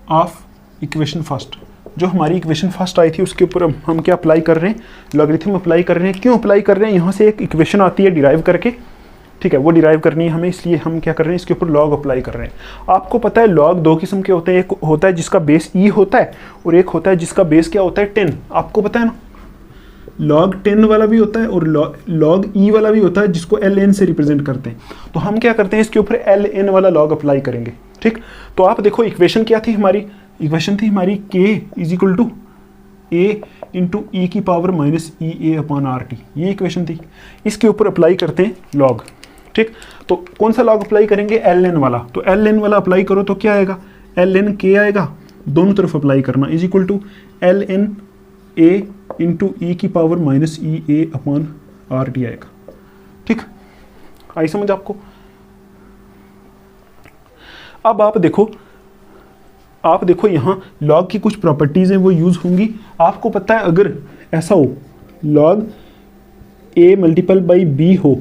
S1: of equation first, जो हमारी इक्वेशन फर्स्ट आई थी उसके ऊपर हम क्या अप्लाई कर रहे हैं, लॉगरिथम अप्लाई कर रहे हैं। क्यों अप्लाई कर रहे हैं, यहाँ से एक इक्वेशन आती है डिराइव करके, ठीक है, वो डिराइव करनी है हमें, इसलिए हम क्या कर रहे हैं, इसके ऊपर लॉग अप्लाई कर रहे हैं। आपको पता है लॉग 2 किस्म के होते हैं, एक होता है जिसका बेस ई होता है और एक होता है जिसका बेस क्या होता है 10, आपको पता है ना, लॉग 10 वाला भी होता है और लॉग ई वाला भी होता है जिसको एल एन से रिप्रेजेंट करते हैं। तो हम क्या करते हैं, इसके ऊपर एल एन वाला लॉग अप्लाई करेंगे, ठीक। तो आप देखो इक्वेशन क्या थी हमारी, इक्वेशन थी हमारी k is equal to A into e की power minus E A upon R T, ये इक्वेशन थी। इसके ऊपर अप्लाई करते हैं लॉग, ठीक। तो कौन सा लॉग अप्लाई करेंगे, एल एन वाला। तो एल एन वाला अप्लाई करो तो क्या आएगा, एल एन के आएगा, दोनों तरफ अप्लाई करना, is equal to L N A into e की power minus E A upon R T आएगा, ठीक। आई समझ आपको। अब आप देखो यहाँ लॉग की कुछ प्रॉपर्टीज हैं वो यूज होंगी। आपको पता है अगर ऐसा हो log A multiple by B हो,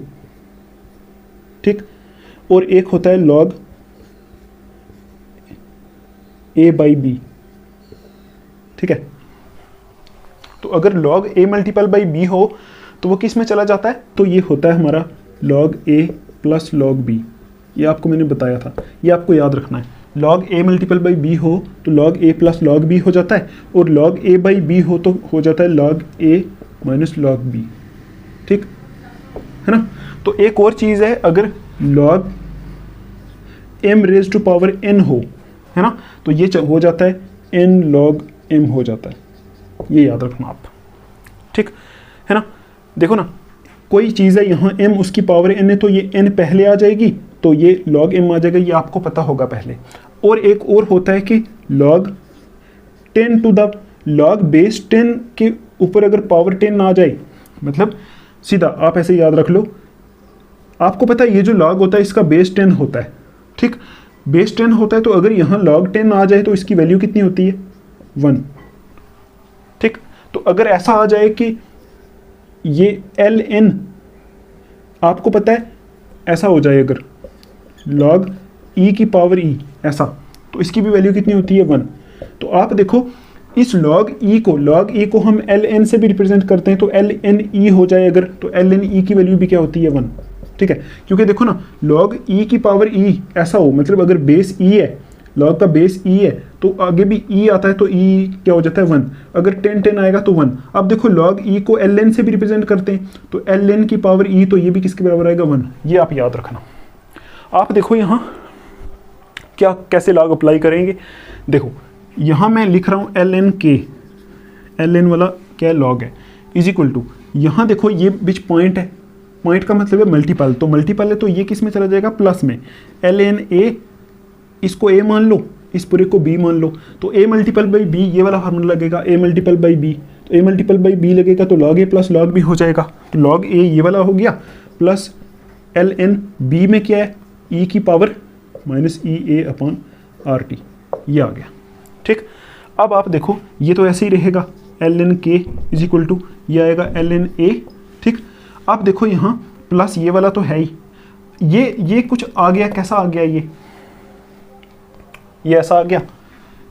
S1: ठीक, और एक होता है लॉग ए बाई बी, ठीक है। तो अगर log A multiple by B हो तो वो किस में चला जाता है, तो ये होता है हमारा log A plus log B. ये आपको मैंने बताया था, ये आपको याद रखना है। Log A multiple by B हो तो log A plus log B हो जाता है, और लॉग ए बाई बी हो तो हो जाता है log A minus log B, ठीक है ना। तो एक और चीज़ है, अगर log M raise to power N हो, है ना, तो ये हो जाता है एन लॉग एम हो जाता है, ये याद रखना आप, ठीक है ना। देखो ना, कोई चीज़ है यहाँ m उसकी पावर n है तो ये n पहले आ जाएगी, तो ये log m आ जाएगा, ये आपको पता होगा पहले। और एक और होता है कि log 10 to the log base 10 के ऊपर अगर पावर 10 आ जाए, मतलब सीधा आप ऐसे याद रख लो, आपको पता है ये जो log होता है इसका बेस 10 होता है, ठीक, बेस 10 होता है। तो अगर यहाँ log 10 आ जाए तो इसकी वैल्यू कितनी होती है, 1, ठीक। तो अगर ऐसा आ जाए कि ये एल एन आपको पता है ऐसा हो जाए, अगर log e की पावर e ऐसा, तो इसकी भी वैल्यू कितनी होती है, 1। तो आप देखो इस log e को हम एल एन से भी रिप्रेजेंट करते हैं, तो एल एन ई हो जाए अगर, तो एल एन ई की वैल्यू भी क्या होती है, 1, ठीक है। क्योंकि देखो ना log e की पावर e ऐसा हो, मतलब अगर बेस e है, log का बेस e है तो आगे भी e आता है, तो e क्या हो जाता है, 1। अगर 10 आएगा तो 1। अब देखो log e को ln से भी रिप्रेजेंट करते हैं, तो ln की पावर e, तो ये भी किसके बराबर आएगा, 1। ये आप याद रखना। आप देखो यहाँ क्या कैसे log अप्लाई करेंगे, देखो यहाँ मैं लिख रहा हूँ ln k, ln वाला क्या log है, इज इक्वल टू, यहाँ देखो ये बीच पॉइंट है, पॉइंट का मतलब है मल्टीपल, तो मल्टीपल है तो ये किस में चला जाएगा, प्लस में। ln a, इसको a मान लो, इस पूरे को b मान लो, तो a मल्टीपल बाई b, ये वाला फार्मूला लगेगा, a मल्टीपल बाई b, तो a मल्टीपल बाई b लगेगा तो log a plus log b हो जाएगा। तो log a ये वाला हो गया, प्लस ln b में क्या है, e की power minus E A upon R T, ये आ गया, ठीक। अब आप देखो ये तो ऐसे ही रहेगा, ln k is equal to ये आएगा ln a, ठीक। अब देखो यहाँ प्लस ये वाला तो है ही, ये कुछ आ गया, कैसा आ गया, ये ऐसा आ गया,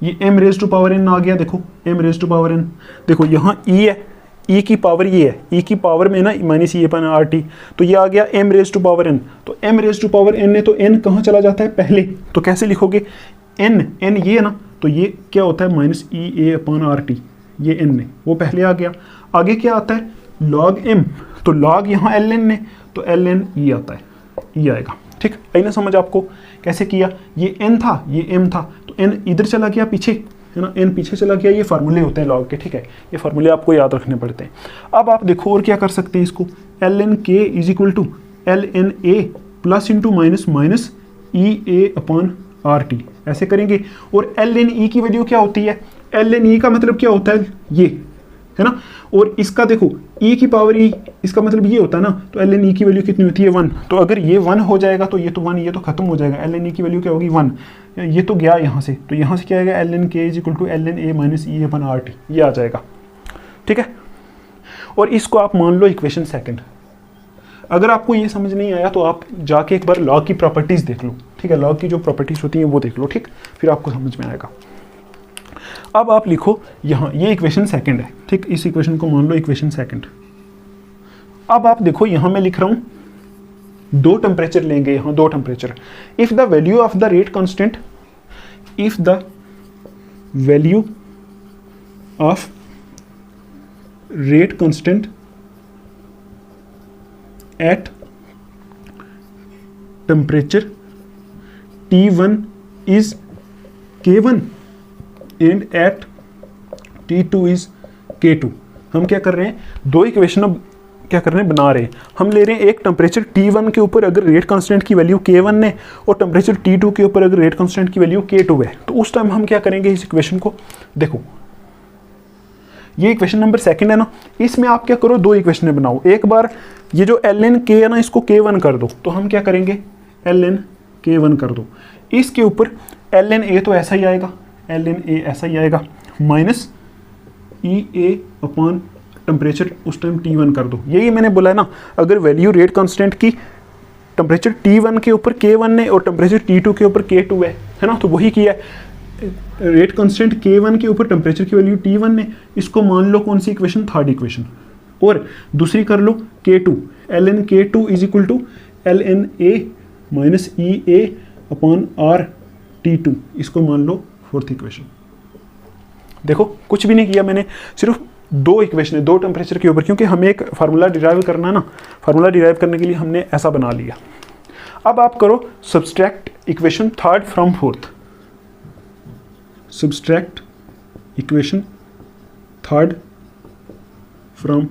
S1: ये m raise to power n आ गया, देखो m raise to power n, देखो यहाँ e है, e की पावर ये है, e की पावर में ना minus E upon R T, तो ये आ गया m raise to power n। तो m raise to power n है तो n कहाँ चला जाता है, पहले, तो कैसे लिखोगे, n ये है ना, तो ये क्या होता है, minus E A upon R T, ये n में वो पहले आ गया। आगे क्या आता है, log m, तो log यहाँ ln है तो ln e आता है, e आएगा, ठीक। आई ना समझ आपको कैसे किया, ये n था, ये m था, तो n इधर चला गया पीछे, है ना, n पीछे चला गया, ये फार्मूले होते हैं log के, ठीक है, ये फार्मूले आपको याद रखने पड़ते हैं। अब आप देखो और क्या कर सकते हैं इसको, ln k is equal to ln a plus into minus minus E A upon R T, ऐसे करेंगे। और ln e की वैल्यू क्या होती है, ln e का मतलब क्या होता है, ये है ना, और इसका देखो e की पावर e, इसका मतलब ये होता है ना, तो ln e की वैल्यू कितनी होती है, 1। तो अगर ये 1 हो जाएगा तो ये तो 1, ये तो खत्म हो जाएगा, ln e की वैल्यू क्या होगी, 1। ये तो गया यहाँ से, तो यहाँ से क्या आएगा, ln k is equal to ln a minus E upon R T, ये आ जाएगा, ठीक है। और इसको आप मान लो इक्वेशन सेकंड। अगर आपको ये समझ नहीं आया तो आप जाके एक बार लॉग की प्रॉपर्टीज देख लो, ठीक है, लॉग की जो प्रॉपर्टीज होती हैं वो देख लो, ठीक, फिर आपको समझ में आएगा। अब आप लिखो यहाँ, ये इक्वेशन सेकंड है, ठीक, इस इक्वेशन को मान लो इक्वेशन सेकंड। अब आप देखो यहाँ मैं लिख रहा हूँ, दो टेम्परेचर लेंगे, यहाँ दो temperature. If the value of the rate constant, if the value of rate constant at temperature T1 is K1 and at T2 is K2। हम क्या कर रहे हैं, दो इक्वेशन अब क्या कर रहे हैं, बना रहे हैं। हम ले रहे हैं एक टेम्परेचर T1 के ऊपर अगर रेट कांस्टेंट की वैल्यू K1 है और टेम्परेचर T2 के ऊपर अगर रेट कांस्टेंट की वैल्यू K2 है, तो उस टाइम हम क्या करेंगे, इस इक्वेशन को देखो, ये इक्वेशन नंबर सेकंड है ना, इसमें आप क्या करो, दो इक्वेशनें बनाओ। एक बार ये जो ln K है ना, इसको K1 कर दो, तो हम क्या करेंगे, ln K1 कर दो। इसके ऊपर ln A तो ऐसा ही आएगा, ln A ऐसा ही आएगा, माइनस EA अपॉन टेम्परेचर उस टाइम T1 कर दो। यही मैंने बोला है ना, अगर वैल्यू रेट कांस्टेंट की टेम्परेचर T1 के ऊपर K1 है और टेम्परेचर T2 के ऊपर K2 है ना, तो वही किया है। रेट कांस्टेंट K1 के ऊपर टेम्परेचर की वैल्यू T1 है, इसको मान लो कौन सी इक्वेशन, थर्ड इक्वेशन। और दूसरी कर लो K2, ln K2 is equal to ln A minus EA upon R T2, इसको मान लो फोर्थ इक्वेशन। देखो कुछ भी नहीं किया मैंने, सिर्फ दो इक्वेशन, दो टेम्परेचर के ऊपर, क्योंकि हमें एक फार्मूला डिराइव करना है ना, फार्मूला डिराइव करने के लिए हमने ऐसा बना लिया। अब आप करो subtract equation third from fourth, subtract equation third from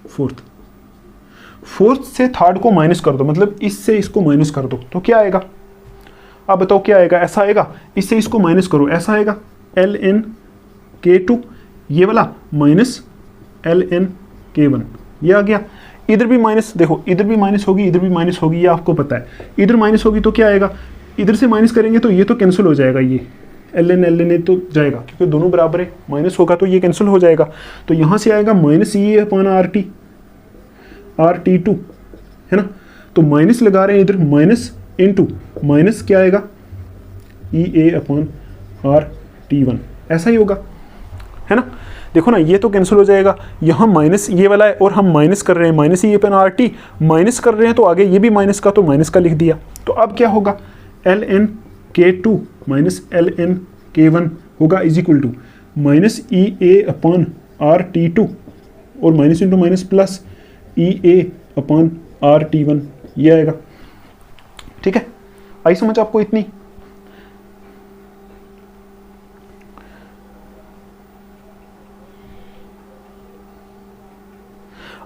S1: fourth. Fourth से थर्ड को माइनस कर दो, मतलब इससे इसको माइनस कर दो, तो क्या आएगा, अब बताओ क्या आएगा, ऐसा आएगा, इससे इसको माइनस करो, ऐसा आएगा ln K2 ये वाला माइनस ln K1, ये आ गया। इधर भी माइनस, देखो इधर भी माइनस होगी, इधर भी माइनस होगी, ये आपको पता है। इधर माइनस होगी तो क्या आएगा, इधर से माइनस करेंगे तो ये तो कैंसिल हो जाएगा, ये ln A तो जाएगा, क्योंकि दोनों बराबर है, माइनस होगा तो ये कैंसिल हो जाएगा। तो यहाँ से आएगा माइनस EA अपॉन RT2 है ना, तो माइनस लगा रहे हैं इधर, माइनस इनटू माइनस क्या आएगा, EA अपॉन RT1, ऐसा ही होगा, है ना। देखो ना, ये तो कैंसिल हो जाएगा, यहाँ माइनस ये वाला है और हम माइनस कर रहे हैं, minus EA upon RT, minus कर रहे हैं तो आगे ये भी माइनस का, तो माइनस का लिख दिया। तो अब क्या होगा, ln K2 minus ln K1 होगा is equal to minus EA upon RT2 और minus into minus plus EA upon RT1, ये आएगा। ठीक है, आई समझ आपको इतनी।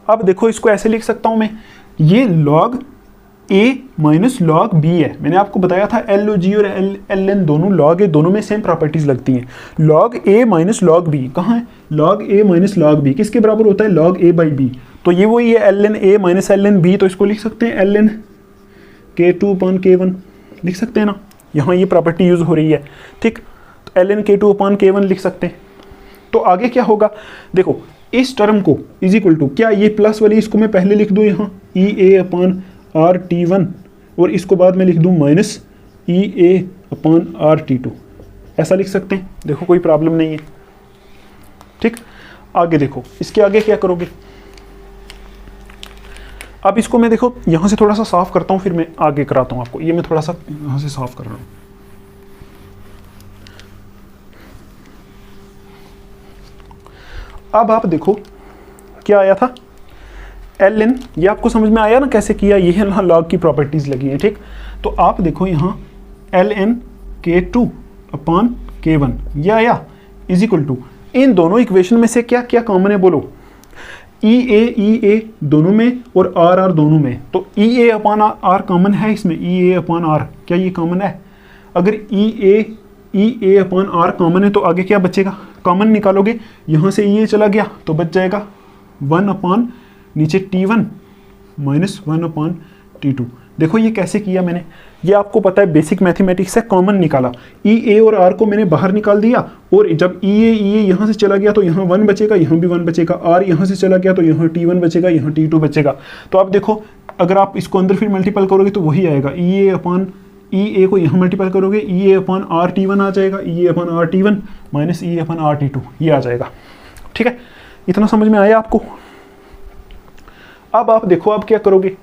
S1: अब देखो इसको ऐसे लिख सकता हूं मैं, ये log A minus log B है। मैंने आपको बताया था LOG और LN दोनों log है, दोनों में सेम प्रॉपर्टीज लगती हैं। log A minus log B कहाँ है, log A minus log B किसके बराबर होता है, log A बाई B। तो ये वही है ln A minus ln B, तो इसको लिख सकते हैं ln K2 अपॉन K1, लिख सकते हैं ना, यहाँ ये प्रॉपर्टी यूज हो रही है। ठीक, तो ln K2 अपॉन K1 लिख सकते हैं। तो आगे क्या होगा, देखो इस टर्म को इज इक्वल टू, क्या ये प्लस वाली इसको मैं पहले लिख दूं यहाँ EA अपॉन RT1 और इसको बाद में लिख दूं माइनस EA अपॉन RT2, ऐसा लिख सकते हैं। देखो कोई प्रॉब्लम नहीं है। ठीक, आगे देखो, इसके आगे क्या करोगे, अब इसको मैं देखो यहाँ से थोड़ा सा साफ करता हूँ, फिर मैं आगे कराता हूँ आपको। ये मैं थोड़ा सा यहाँ से साफ कर रहा हूँ। अब आप देखो क्या आया था, ln, ये आपको समझ में आया ना कैसे किया, ये है ना log की प्रॉपर्टीज लगी है। ठीक, तो आप देखो यहाँ ln K2 अपॉन K1 ये आया इज इक्वल टू, इन दोनों इक्वेशन में से क्या क्या कॉमन है बोलो, EA दोनों में और R दोनों में। तो EA अपॉन R कॉमन है इसमें, EA अपॉन R क्या ये कॉमन है, अगर EA अपॉन R कॉमन है तो आगे क्या बचेगा, कॉमन निकालोगे, यहाँ से EA चला गया तो बच जाएगा 1 अपॉन नीचे T1 माइनस 1 अपॉन T2। देखो ये कैसे किया मैंने, ये आपको पता है बेसिक मैथमेटिक्स है, कॉमन निकाला, EA और R को मैंने बाहर निकाल दिया, और जब EA यहाँ से चला गया तो यहाँ 1 बचेगा, यहाँ भी 1 बचेगा, R यहाँ से चला गया तो यहाँ T1 बचेगा, यहाँ T2 बचेगा। तो आप देखो अगर आप इसको अंदर फिर मल्टीपल करोगे तो वही आएगा, EA को यहाँ मल्टीपल करोगे, EA अपॉन RT1 आ जाएगा, EA upon RT1 minus EA upon RT2 ये आ जाएगा। ठीक है, इतना समझ में आया आपको। अब आप देखो अब क्या करोगे,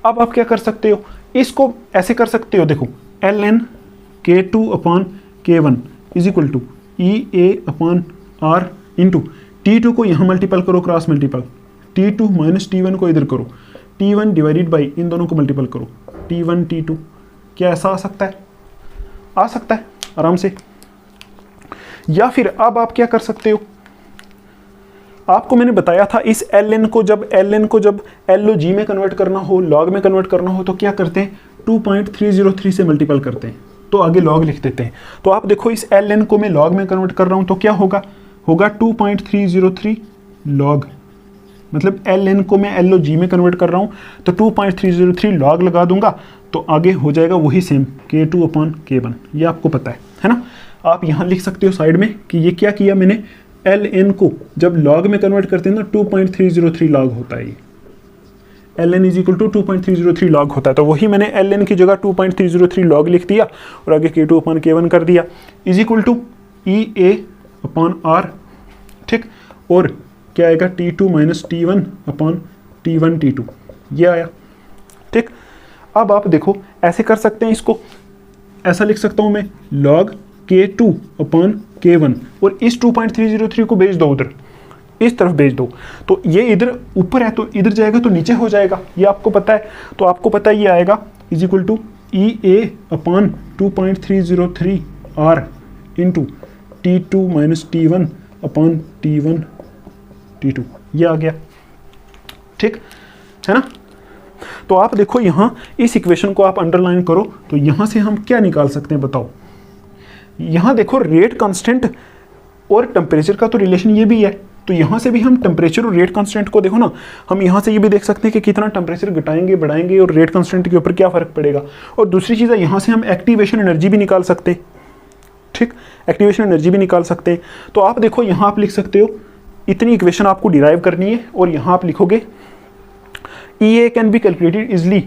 S1: अब आप क्या कर सकते हो, इसको ऐसे कर सकते हो, देखो ln K2 upon K1 is equal to EA upon R into T2 को यहाँ मल्टीपल करो, cross multiple, T2 minus T1 को इधर करो, T1 डिवाइडेड बाई इन दोनों को मल्टीपल करो, T1 T2, क्या ऐसा आ सकता है, आ सकता है आराम से। या फिर अब आप क्या कर सकते हो, आपको मैंने बताया था इस ln को जब LOG में कन्वर्ट करना हो, log में कन्वर्ट करना हो, तो क्या करते हैं 2.303 से मल्टीपल करते हैं, तो आगे log लिख देते हैं। तो आप देखो इस ln को मैं log में कन्वर्ट कर रहा हूं तो क्या होगा 2.303 log, मतलब ln को मैं LOG में कन्वर्ट कर रहा हूं तो 2.303 log लगा दूंगा तो आगे हो जाएगा वही सेम K2/K1, ये आपको पता है ना। आप यहां लिख सकते हो साइड में कि ये क्या किया मैंने, ln को जब log में कन्वर्ट करते हैं ना 2.303 log होता है, ये ln is equal to 2.303 log होता है, तो वही मैंने ln की जगह 2.303 log लिख दिया और आगे K2/K1 कर दिया, इज इक्वल टू EA/R, ठीक, और क्या आएगा T2 माइनस T1/T1 T2, ये आया, ठीक। अब आप देखो ऐसे कर सकते हैं, इसको ऐसा लिख सकता हूं मैं log K2/K1 और इस 2.303 को भेज दो उधर, इस तरफ भेज दो, तो ये इधर ऊपर है तो इधर जाएगा तो नीचे हो जाएगा, ये आपको पता है। तो आपको पता है ये आएगा is equal to EA/2.303 R into T2 minus T1/T1 T2, ये आ गया, ठीक है ना। तो आप देखो यहाँ इस इक्वेशन को आप अंडरलाइन करो तो यहाँ से हम क्या निकाल सकते हैं बताओ। यहाँ देखो रेट कांस्टेंट और टेम्परेचर का तो रिलेशन ये भी है, तो यहाँ से भी हम टेम्परेचर और रेट कांस्टेंट को देखो ना, हम यहाँ से ये भी देख सकते हैं कि कितना टेम्परेचर घटाएंगे बढ़ाएंगे और रेट कांस्टेंट के ऊपर क्या फर्क पड़ेगा। और दूसरी चीज़ है यहाँ से हम एक्टिवेशन एनर्जी भी निकाल सकते हैं, ठीक, एक्टिवेशन एनर्जी भी निकाल सकते हैं। तो आप देखो यहाँ आप लिख सकते हो, इतनी इक्वेशन आपको डिराइव करनी है और यहाँ आप लिखोगे EA can be calculated easily,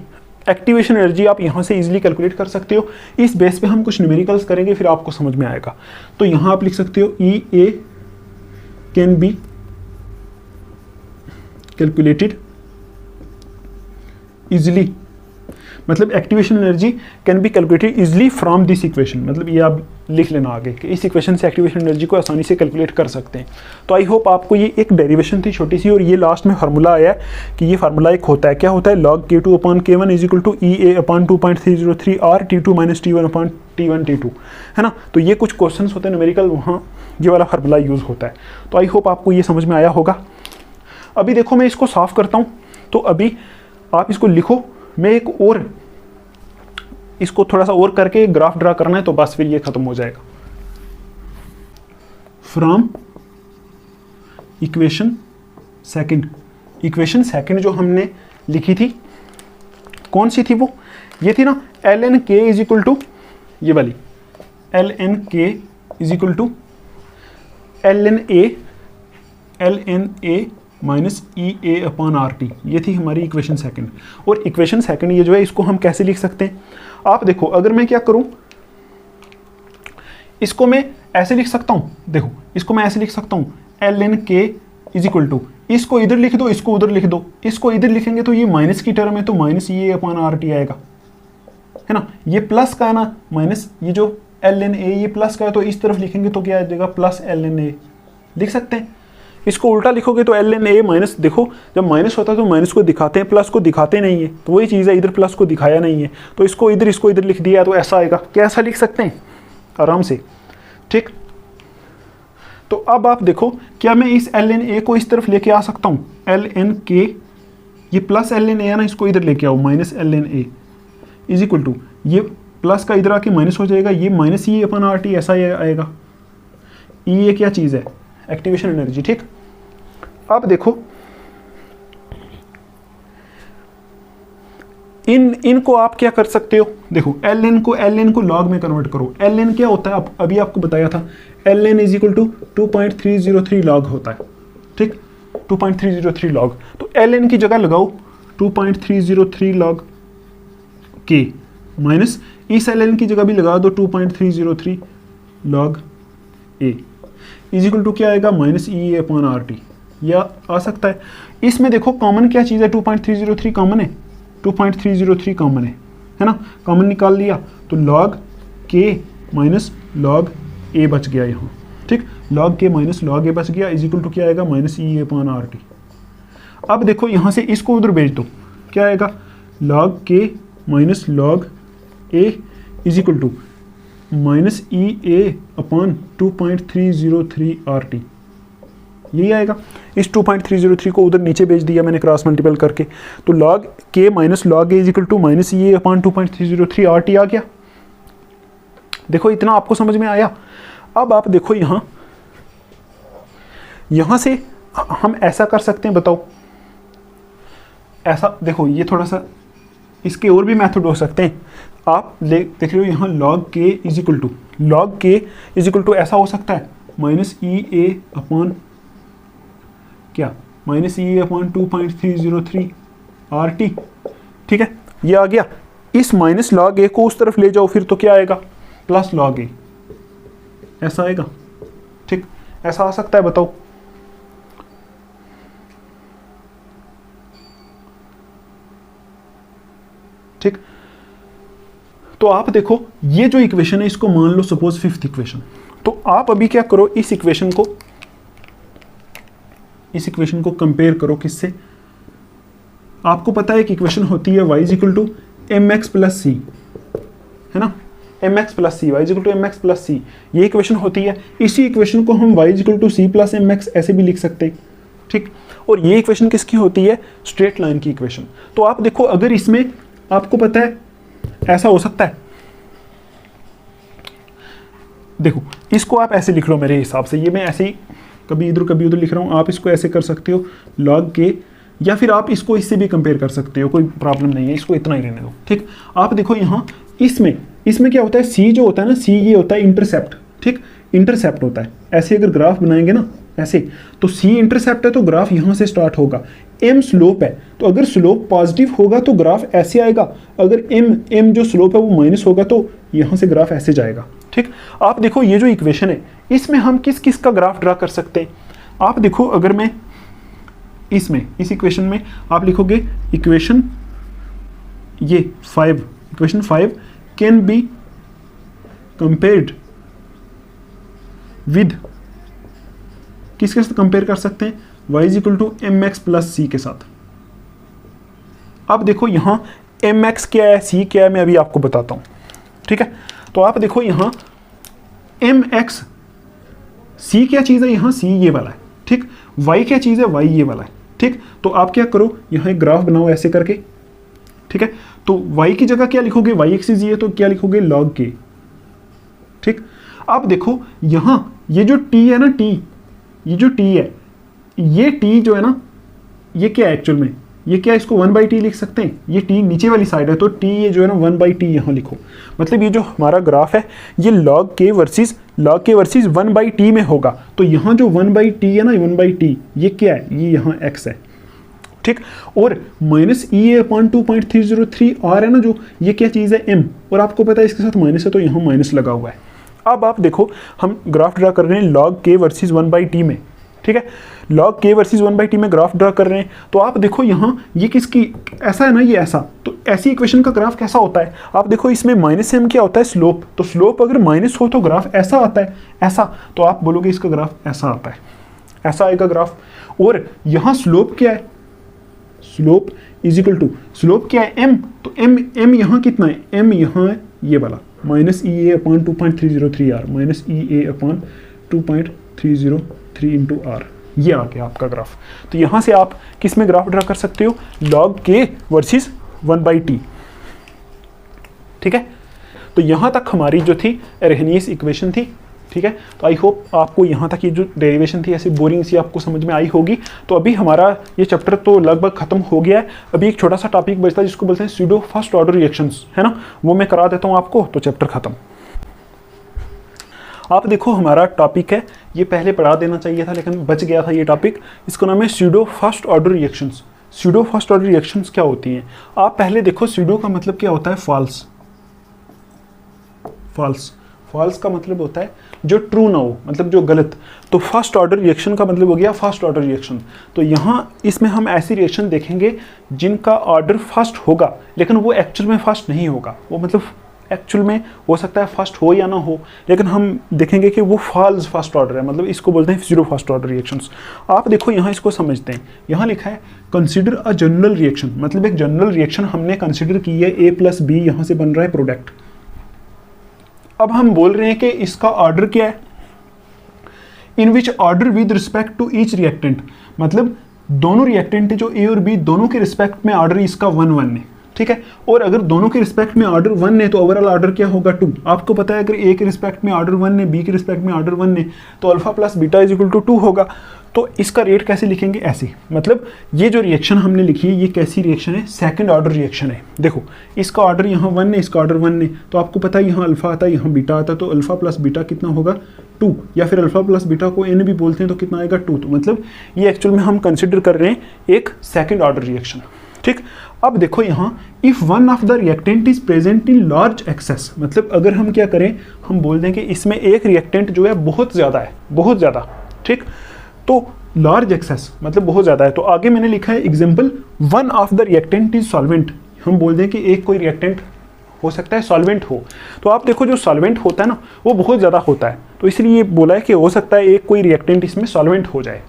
S1: activation energy आप यहाँ से इजीली कैलकुलेट कर सकते हो। इस बेस पे हम कुछ न्यूमेरिकल्स करेंगे फिर आपको समझ में आएगा। तो यहाँ आप लिख सकते हो EA can be calculated easily, मतलब activation energy can be calculated easily from this equation, मतलब ये आप लिख लेना आगे कि इस इक्वेशन से एक्टिवेशन एनर्जी को आसानी से कैलकुलेट कर सकते हैं। तो आई होप आपको ये एक डेरिवेशन थी छोटी सी और ये लास्ट में फार्मूला आया कि ये फार्मूला एक होता है, क्या होता है log K2/K1 is equal to EA/2.303 R T2 minus T1/T1 T2, है ना। तो ये कुछ क्वेश्चन होते हैं न्यूमेरिकल, वहाँ ये वाला फार्मूला यूज़ होता है। तो आई होप आपको ये समझ में आया होगा। अभी देखो मैं इसको साफ करता हूँ, तो अभी आप इसको लिखो, मैं एक और इसको थोड़ा सा और करके ग्राफ ड्रा करना है तो बस फिर ये खत्म हो जाएगा। फ्रॉम इक्वेशन सेकंड जो हमने लिखी थी कौन सी थी वो, ये थी ना ln k is equal to ये वाली, ln k is equal to ln a minus EA/RT, ये थी हमारी इक्वेशन सेकंड। और इक्वेशन सेकंड ये जो है इसको हम कैसे लिख सकते हैं, आप देखो अगर मैं क्या करूं, इसको मैं ऐसे लिख सकता हूं, देखो इसको मैं ऐसे लिख सकता हूं ln k is equal to, इसको इधर लिख दो इसको उधर लिख दो, इसको इधर लिखेंगे तो ये माइनस की टर्म है तो माइनस EA/RT आएगा, है ना। ये प्लस का है ना, माइनस ये जो ln a ये प्लस का है तो इस तरफ लिखेंगे तो क्या आ जाएगा प्लस ln a, लिख सकते हैं। इसको उल्टा लिखोगे तो ln a माइनस, देखो जब माइनस होता है तो माइनस को दिखाते हैं, प्लस को दिखाते नहीं है, तो वही चीज़ है, इधर प्लस को दिखाया नहीं है तो इसको इधर लिख दिया तो ऐसा आएगा। कैसा लिख सकते हैं आराम से, ठीक। तो अब आप देखो क्या मैं इस ln a को इस तरफ लेके आ सकता हूँ, ln k ये प्लस ln a है ना, इसको इधर लेके आओ minus ln a is equal to, ये प्लस का इधर आके माइनस हो जाएगा, ये माइनस EA/RT ऐसा ही आएगा। ये क्या चीज़ है, एक्टिवेशन एनर्जी, ठीक। अब देखो इनको आप क्या कर सकते हो, देखो ln को log में कन्वर्ट करो। ln क्या होता है, अभी आपको बताया था ln is equal to 2.303 log होता है, ठीक, 2.303 log। तो ln की जगह लगाओ 2.303 log k माइनस इस ln की जगह भी लगा दो 2.303 log a is equal to क्या आएगा माइनस EA/RT, या आ सकता है। इसमें देखो कॉमन क्या चीज़ है, 2.303 कॉमन है, 2.303 कॉमन है ना, कॉमन निकाल लिया तो log k minus log a बच गया यहाँ, ठीक, log k minus log a बच गया इज इक्वल टू क्या आएगा माइनस EA/RT। अब देखो यहाँ से इसको उधर भेज दो, क्या आएगा log k minus log a is equal to minus E A upon 2.303 RT, यही आएगा। इस 2.303 को उधर नीचे भेज दिया मैंने क्रॉस मल्टीपल करके, तो लॉग के minus log A is equal to minus E A upon 2.303 RT आ गया। देखो इतना आपको समझ में आया। अब आप देखो यहां से हम ऐसा कर सकते हैं, बताओ ऐसा देखो, ये थोड़ा सा इसके और भी मेथड हो सकते हैं। आप देख रहे हो यहाँ लॉग के इज इक्वल टू ऐसा हो सकता है माइनस ई ए अपॉन क्या, minus E A upon 2.303 RT, ठीक है, ये आ गया। इस माइनस लॉग ए को उस तरफ ले जाओ फिर तो क्या आएगा, प्लस लॉग ए, ऐसा आएगा, ठीक, ऐसा आ सकता है, बताओ। ठीक, तो आप देखो ये जो इक्वेशन है इसको मान लो सपोज फिफ्थ इक्वेशन, तो आप अभी क्या करो, इस इक्वेशन को कंपेयर करो किससे। आपको पता है कि इक्वेशन होती है y is equal to M X plus C, है ना, M X plus C, Y is equal to M X plus C, ये इक्वेशन होती है। इसी इक्वेशन को हम y is equal to C plus M X ऐसे भी लिख सकते हैं, ठीक। और ये इक्वेशन किसकी होती है, स्ट्रेट लाइन की इक्वेशन। तो आप देखो अगर इसमें आपको पता है ऐसा हो सकता है, देखो इसको आप ऐसे लिख लो मेरे हिसाब से, ये मैं ऐसे ही कभी इधर कभी उधर लिख रहा हूँ, आप इसको ऐसे कर सकते हो लॉग के, या फिर आप इसको इससे भी कंपेयर कर सकते हो, कोई प्रॉब्लम नहीं है, इसको इतना ही रहने दो, ठीक। आप देखो यहाँ इसमें क्या होता है, सी जो होता है ना, सी ये होता है इंटरसेप्ट, ठीक, इंटरसेप्ट होता है। ऐसे अगर ग्राफ बनाएंगे ना ऐसे, तो सी इंटरसेप्ट है तो ग्राफ यहाँ से स्टार्ट होगा, एम स्लोप है, तो अगर स्लोप पॉजिटिव होगा तो ग्राफ ऐसे आएगा, अगर एम जो स्लोप है वो माइनस होगा तो यहाँ से ग्राफ ऐसे जाएगा, ठीक। आप देखो ये जो इक्वेशन है इसमें हम किस किस का ग्राफ ड्रा कर सकते हैं। आप देखो अगर मैं इस इक्वेशन में आप लिखोगे equation 5 can be compared with, किसके साथ कंपेयर कर सकते हैं, y is equal to M X plus C के साथ। अब देखो यहाँ एम एक्स क्या है, सी क्या है, मैं अभी आपको बताता हूँ, ठीक है। तो आप देखो यहाँ एम एक्स, सी क्या चीज़ है, यहाँ सी ये वाला है, ठीक, y क्या चीज़ है, y ये वाला है, ठीक। तो आप क्या करो, यहाँ एक ग्राफ बनाओ ऐसे करके, ठीक है। तो y की जगह क्या लिखोगे, y एक्सिस ये, तो क्या लिखोगे लॉग के, ठीक। आप देखो यहाँ ये जो t है ना, ये जो t है, ये t जो है ना, ये क्या है एक्चुअल में, ये क्या है, इसको 1/t लिख सकते हैं, ये t नीचे वाली साइड है तो t ये जो है ना 1/t यहाँ लिखो। मतलब ये जो हमारा ग्राफ है ये log k वर्सेस 1/t में होगा, तो यहाँ जो 1/t है ना, 1/t ये क्या है, ये यहाँ x है, ठीक। और minus E A upon 2.303 R है ना, जो ये क्या चीज़ है, m, और आपको पता है इसके साथ माइनस है तो यहाँ माइनस लगा हुआ है। अब आप देखो हम ग्राफ ड्रा कर रहे हैं log k वर्सेस 1/t में, ठीक है, log k वर्सेस 1/t में ग्राफ ड्रा कर रहे हैं। तो आप देखो यहाँ ये किसकी, ऐसा है ना, ये ऐसा, तो ऐसी इक्वेशन का ग्राफ कैसा होता है। आप देखो इसमें माइनस m क्या होता है, स्लोप, तो स्लोप अगर माइनस हो तो ग्राफ ऐसा आता है, ऐसा, तो आप बोलोगे इसका ग्राफ ऐसा आता है, ऐसा आएगा ग्राफ। और यहाँ स्लोप क्या है, slope is equal to, slope क्या है m, तो m यहाँ कितना है, m यहाँ है ये वाला, minus E A upon 2.303 R, minus E A upon 2.303 into R, ये आ गया आपका ग्राफ। तो यहाँ से आप किस में ग्राफ ड्रा कर सकते हो, log k वर्सेस 1/t, ठीक है। तो यहाँ तक हमारी जो थी एरहनीस इक्वेशन थी, ठीक है। तो आई होप आपको यहाँ तक ये जो डेरिवेशन थी ऐसी बोरिंग सी आपको समझ में आई होगी। तो अभी हमारा ये चैप्टर तो लगभग खत्म हो गया है, अभी एक छोटा सा टॉपिक बचता है जिसको बोलते हैं स्यूडो फर्स्ट ऑर्डर रिएक्शंस, है ना, वो मैं करा देता हूँ आपको, तो चैप्टर खत्म। आप देखो हमारा टॉपिक है, ये पहले पढ़ा देना चाहिए था लेकिन बच गया था ये टॉपिक, इसका नाम है pseudo first order reactions. Pseudo first order reactions क्या होती हैं, आप पहले देखो स्यूडो का मतलब क्या होता है, फॉल्स, फॉल्स, फॉल्स का मतलब होता है जो ट्रू ना हो, मतलब जो गलत। तो फर्स्ट ऑर्डर रिएक्शन का मतलब हो गया फर्स्ट ऑर्डर रिएक्शन। तो यहाँ इसमें हम ऐसी रिएक्शन देखेंगे जिनका ऑर्डर फर्स्ट होगा लेकिन वो एक्चुअल में फर्स्ट नहीं होगा, वो मतलब एक्चुअल में हो सकता है फर्स्ट हो या ना हो, लेकिन हम देखेंगे कि वो फॉल्स फर्स्ट ऑर्डर है, मतलब इसको बोलते हैं स्यूडो फर्स्ट ऑर्डर रिएक्शंस। आप देखो यहाँ इसको समझते हैं, यहाँ लिखा है कंसिडर अ जनरल रिएक्शन, मतलब एक जनरल रिएक्शन हमने कंसिडर की है, a + b यहाँ से बन रहा है प्रोडक्ट। अब हम बोल रहे हैं कि इसका ऑर्डर क्या है, in which order with respect to each reactant, मतलब दोनों रिएक्टेंट जो ए और बी दोनों के रिस्पेक्ट में ऑर्डर इसका 1 1 है, ठीक है। और अगर दोनों के रिस्पेक्ट में ऑर्डर 1 है तो ओवरऑल ऑर्डर क्या होगा 2। आपको पता है अगर ए के रिस्पेक्ट में ऑर्डर 1 है, बी के रिस्पेक्ट में ऑर्डर 1 है, तो alpha plus beta is equal to 2 होगा। तो इसका रेट कैसे लिखेंगे, ऐसे, मतलब ये जो रिएक्शन हमने लिखी है ये कैसी रिएक्शन है, सेकंड ऑर्डर रिएक्शन है। देखो इसका ऑर्डर यहाँ 1 है, इसका ऑर्डर 1 है, तो आपको पता है यहाँ अल्फा आता है, यहाँ बीटा आता है, तो अल्फा प्लस बीटा कितना होगा 2, या फिर अल्फा प्लस बीटा को एन भी बोलते हैं तो कितना आएगा 2। तो मतलब ये एक्चुअल में हम कंसिडर कर रहे हैं एक सेकंड ऑर्डर रिएक्शन, ठीक। अब देखो यहाँ if one of the reactant is present in large access, मतलब अगर हम क्या करें, हम बोल दें कि इसमें एक रिएक्टेंट जो है बहुत ज़्यादा है, बहुत ज़्यादा, ठीक। तो लार्ज एक्सेस मतलब बहुत ज़्यादा है, तो आगे मैंने लिखा है example one of the reactant is solvent. हम बोल दें कि एक कोई रिएक्टेंट हो सकता है सॉल्वेंट हो, तो आप देखो जो सॉल्वेंट होता है ना वो बहुत ज़्यादा होता है, तो इसलिए ये बोला है कि हो सकता है एक कोई रिएक्टेंट इसमें सॉल्वेंट हो जाए,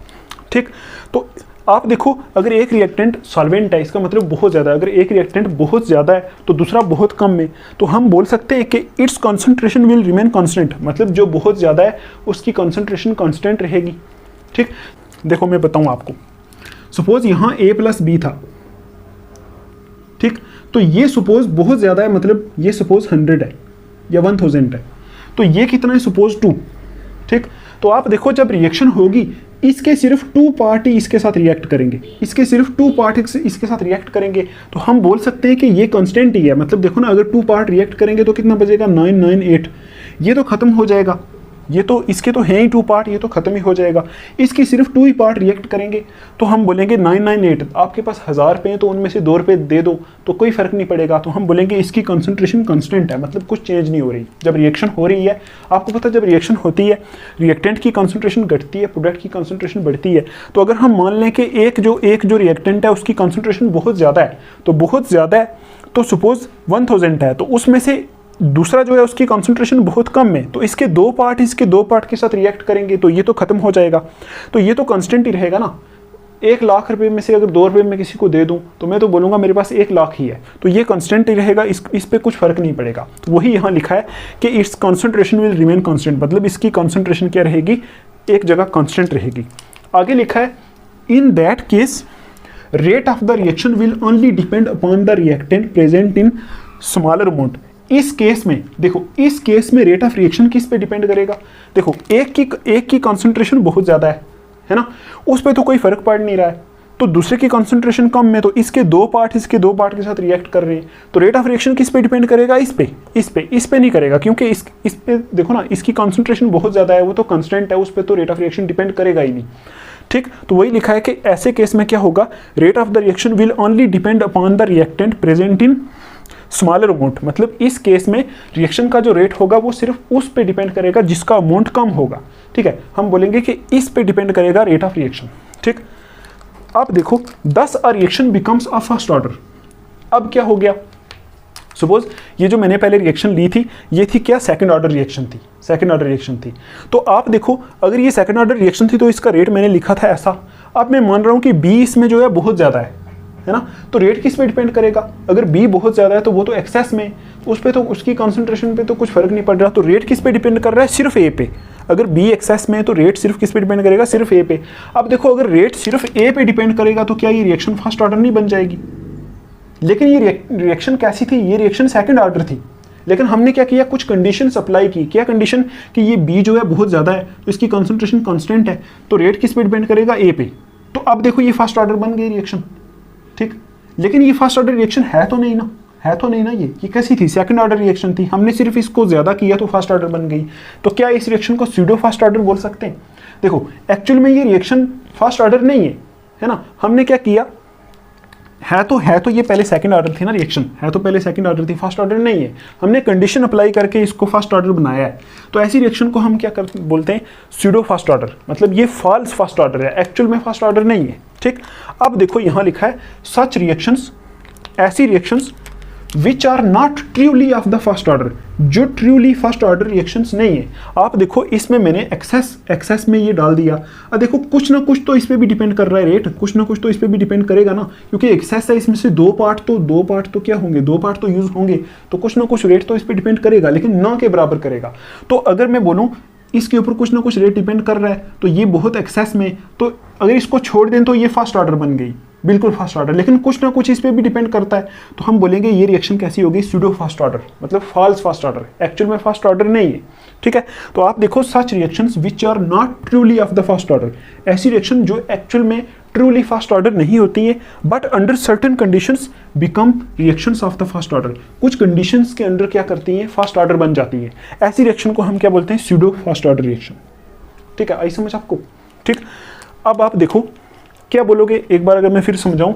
S1: ठीक। तो आप देखो अगर एक रिएक्टेंट सॉल्वेंट है इसका मतलब बहुत ज़्यादा है, अगर एक रिएक्टेंट बहुत ज़्यादा है तो दूसरा बहुत कम है, तो हम बोल सकते हैं कि it's concentration will remain constant, मतलब जो बहुत ज़्यादा है उसकी कॉन्सेंट्रेशन कॉन्स्टेंट रहेगी, ठीक। देखो मैं बताऊं आपको, सपोज यहाँ a प्लस बी था, ठीक, तो ये सपोज बहुत ज़्यादा है, मतलब ये सपोज 100 है या 1000 है, तो ये कितना है सपोज 2, ठीक। तो आप देखो जब रिएक्शन होगी इसके सिर्फ 2 पार्ट ही इसके साथ रिएक्ट करेंगे, इसके सिर्फ 2 पार्ट इसके साथ रिएक्ट करेंगे, तो हम बोल सकते हैं कि ये कांस्टेंट ही है। मतलब देखो ना अगर 2 पार्ट रिएक्ट करेंगे तो कितना बचेगा 9 9 8, ये तो खत्म हो जाएगा, ये तो इसके तो हैं ही 2 पार्ट, ये तो खत्म ही हो जाएगा। इसकी सिर्फ 2 ही पार्ट रिएक्ट करेंगे तो हम बोलेंगे 9 9 8, आपके पास 1000 रुपये हैं तो उनमें से 2 रुपये दे दो तो कोई फर्क नहीं पड़ेगा, तो हम बोलेंगे इसकी कंसंट्रेशन कांस्टेंट है, मतलब कुछ चेंज नहीं हो रही। जब रिएक्शन हो रही है, आपको पता है जब रिएक्शन होती है रिएक्टेंट की कंसंट्रेशन घटती है, प्रोडक्ट की कंसंट्रेशन बढ़ती है। तो अगर हम मान लें कि एक जो रिएक्टेंट है उसकी कंसंट्रेशन बहुत ज़्यादा है, तो बहुत ज़्यादा है तो सपोज 1000 है, तो उसमें से दूसरा जो है उसकी कंसंट्रेशन बहुत कम है, तो इसके 2 पार्ट इसके 2 पार्ट के साथ रिएक्ट करेंगे तो ये तो खत्म हो जाएगा, तो ये तो कांस्टेंट ही रहेगा ना। 1 लाख रुपए में से अगर 2 रुपये में किसी को दे दूं तो मैं तो बोलूँगा मेरे पास 1 लाख ही है, तो ये कांस्टेंट ही रहेगा, इस पे कुछ फर्क नहीं पड़ेगा। तो वही यहाँ लिखा है कि it's concentration will remain constant, मतलब इसकी कॉन्सेंट्रेशन क्या रहेगी, एक जगह कॉन्स्टेंट रहेगी। आगे लिखा है in that case rate of the reaction will only depend upon the reactant present in smaller amount. इस केस में देखो, इस केस में रेट ऑफ रिएक्शन किस पे डिपेंड करेगा, देखो एक की कंसंट्रेशन बहुत ज़्यादा है ना, उस पर तो कोई फर्क पड़ नहीं रहा है, तो दूसरे की कंसंट्रेशन कम है, तो इसके 2 पार्ट के साथ रिएक्ट कर रहे हैं, तो रेट ऑफ रिएक्शन किस पे डिपेंड करेगा, इस पे नहीं करेगा, क्योंकि इस पे देखो ना इसकी कंसंट्रेशन बहुत ज़्यादा है, वो तो कांस्टेंट है, उस पर तो रेट ऑफ रिएक्शन डिपेंड करेगा ही नहीं, ठीक। तो वही लिखा है कि ऐसे केस में क्या होगा, rate of the reaction will only depend upon the reactant present in smaller amount, मतलब इस केस में रिएक्शन का जो रेट होगा वो सिर्फ उस पे डिपेंड करेगा जिसका अमाउंट कम होगा, ठीक है। हम बोलेंगे कि इस पे डिपेंड करेगा रेट ऑफ रिएक्शन, ठीक। अब देखो 10 a reaction becomes a first order. अब क्या हो गया, सपोज ये जो मैंने पहले रिएक्शन ली थी ये थी क्या, सेकंड ऑर्डर रिएक्शन थी, तो आप देखो अगर ये सेकंड ऑर्डर रिएक्शन थी तो इसका रेट मैंने लिखा था ऐसा। अब मैं मान रहा हूँ कि बी इसमें जो है बहुत ज़्यादा है ना, तो रेट किस पे डिपेंड करेगा, अगर बी बहुत ज़्यादा है तो वो तो एक्सेस में, उस पर तो उसकी कॉन्सेंट्रेशन पे तो कुछ फर्क नहीं पड़ रहा, तो रेट किस पे डिपेंड कर रहा है, सिर्फ ए पे। अगर बी एक्सेस में है तो रेट सिर्फ किस पे डिपेंड करेगा, सिर्फ ए पे। अब देखो अगर रेट सिर्फ ए पे डिपेंड करेगा तो क्या ये रिएक्शन फर्स्ट ऑर्डर नहीं बन जाएगी, लेकिन ये रिएक्शन कैसी थी, ये रिएक्शन सेकंड ऑर्डर थी, लेकिन हमने क्या किया, कुछ कंडीशन अप्लाई की। क्या कंडीशन, कि ये बी जो है बहुत ज़्यादा है तो इसकी कॉन्सेंट्रेशन कॉन्स्टेंट है, तो रेट किस पे डिपेंड करेगा, ए पे। तो अब देखो ये फर्स्ट ऑर्डर बन गई रिएक्शन, ठीक। लेकिन ये फर्स्ट ऑर्डर रिएक्शन है तो नहीं ना, ये कैसी थी, सेकंड ऑर्डर रिएक्शन थी, हमने सिर्फ इसको ज़्यादा किया तो फर्स्ट ऑर्डर बन गई। तो क्या इस रिएक्शन को स्यूडो फर्स्ट ऑर्डर बोल सकते हैं। देखो एक्चुअल में ये रिएक्शन फर्स्ट ऑर्डर नहीं है ना, हमने क्या किया, है तो ये पहले सेकंड ऑर्डर थी ना, रिएक्शन है तो पहले सेकंड ऑर्डर थी, फर्स्ट ऑर्डर नहीं है, हमने कंडीशन अप्लाई करके इसको फर्स्ट ऑर्डर बनाया है। तो ऐसी रिएक्शन को हम क्या बोलते हैं, स्यूडो फर्स्ट ऑर्डर, मतलब ये फॉल्स फर्स्ट ऑर्डर है, एक्चुअल में फर्स्ट ऑर्डर नहीं है, ठीक। अब देखो यहाँ लिखा है सच रिएक्शंस, ऐसी reactions which are not truly of the first order, जो ट्रूली फर्स्ट ऑर्डर रिएक्शंस नहीं है। आप देखो इसमें मैंने एक्सेस में ये डाल दिया। अब देखो कुछ ना कुछ तो इस पर भी डिपेंड कर रहा है रेट, कुछ ना कुछ तो इस पर भी डिपेंड करेगा ना, क्योंकि एक्सेस है इसमें से दो पार्ट तो क्या होंगे, दो पार्ट तो यूज होंगे, तो कुछ ना कुछ रेट तो इस पर डिपेंड करेगा, लेकिन ना के बराबर करेगा। तो अगर मैं बोलूँ इसके ऊपर कुछ ना कुछ रेट डिपेंड कर रहा है तो ये बहुत एक्सेस में, तो अगर इसको छोड़ दें तो ये फर्स्ट ऑर्डर बन गई, बिल्कुल फर्स्ट ऑर्डर, लेकिन कुछ ना कुछ इस पे भी डिपेंड करता है, तो हम बोलेंगे ये रिएक्शन कैसी होगी, सूडो फर्स्ट ऑर्डर, मतलब फॉल्स फर्स्ट ऑर्डर, एक्चुअल में फर्स्ट ऑर्डर नहीं है। ठीक है, तो आप देखो such reactions which are not truly of the first order, ऐसी रिएक्शन जो एक्चुअल में ट्रूली फर्स्ट ऑर्डर नहीं होती है, but under certain conditions become reactions of the first order, कुछ कंडीशंस के अंडर क्या करती हैं, फर्स्ट ऑर्डर बन जाती है। ऐसी रिएक्शन को हम क्या बोलते हैं, सूडो फर्स्ट ऑर्डर रिएक्शन। ठीक है, आई समझ आपको। ठीक, अब आप देखो क्या बोलोगे, एक बार अगर मैं फिर समझाऊं,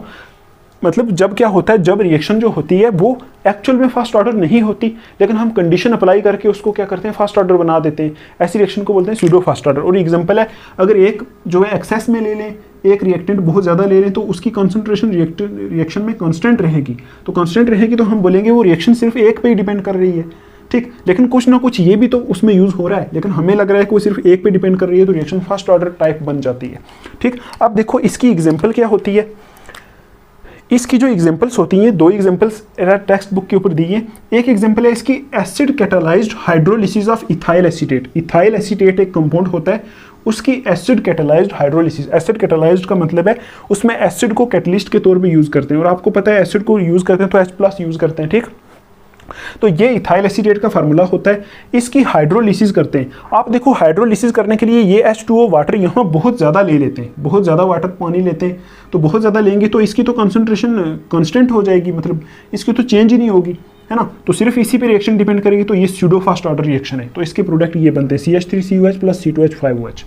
S1: मतलब जब क्या होता है, जब रिएक्शन जो होती है वो एक्चुअल में फर्स्ट ऑर्डर नहीं होती, लेकिन हम कंडीशन अप्लाई करके उसको क्या करते हैं, फर्स्ट ऑर्डर बना देते हैं, ऐसी रिएक्शन को बोलते हैं सूडो फर्स्ट ऑर्डर। और एग्जांपल है, अगर एक जो है एक्सेस में ले लें, एक रिएक्टेंट बहुत ज़्यादा ले लें, तो उसकी कॉन्सेंट्रेशन रिएक्शन में कॉन्स्टेंट रहेगी, तो कॉन्स्टेंट रहेगी तो हम बोलेंगे वो रिएक्शन सिर्फ एक पे ही डिपेंड कर रही है। ठीक, लेकिन कुछ ना कुछ ये भी तो उसमें यूज हो रहा है, लेकिन हमें लग रहा है कि वो सिर्फ एक पे डिपेंड कर रही है, तो रिएक्शन फर्स्ट ऑर्डर टाइप बन जाती है। ठीक, अब देखो इसकी एग्जांपल क्या होती है, इसकी जो एग्जांपल्स होती हैं, दो एग्जांपल्स टेक्स्ट बुक के ऊपर दी है। एक एग्जांपल है इसकी acid catalysed hydrolysis of ethyl acetate. Ethyl acetate एक कंपाउंड होता है, उसकी acid catalysed hydrolysis. Acid catalysed का मतलब है उसमें एसिड को कैटलिस्ट के तौर पे यूज करते हैं, और आपको पता है एसिड को यूज करते हैं तो H+ यूज करते हैं। ठीक, तो ये इथाइल एसीटेट का फार्मूला होता है, इसकी हाइड्रोलिसिस करते हैं। आप देखो हाइड्रोलिसिस करने के लिए ये H2O वाटर यहाँ बहुत ज़्यादा ले लेते हैं, बहुत ज़्यादा वाटर पानी लेते हैं, तो बहुत ज़्यादा लेंगे तो इसकी तो कंसंट्रेशन कांस्टेंट हो जाएगी, मतलब इसकी तो चेंज ही नहीं होगी, है ना, तो सिर्फ इसी पे रिएक्शन डिपेंड करेगी, तो ये सूडो फर्स्ट ऑर्डर रिएक्शन है। तो इसके प्रोडक्ट ये बनते हैं CH3COH + C2H5OH।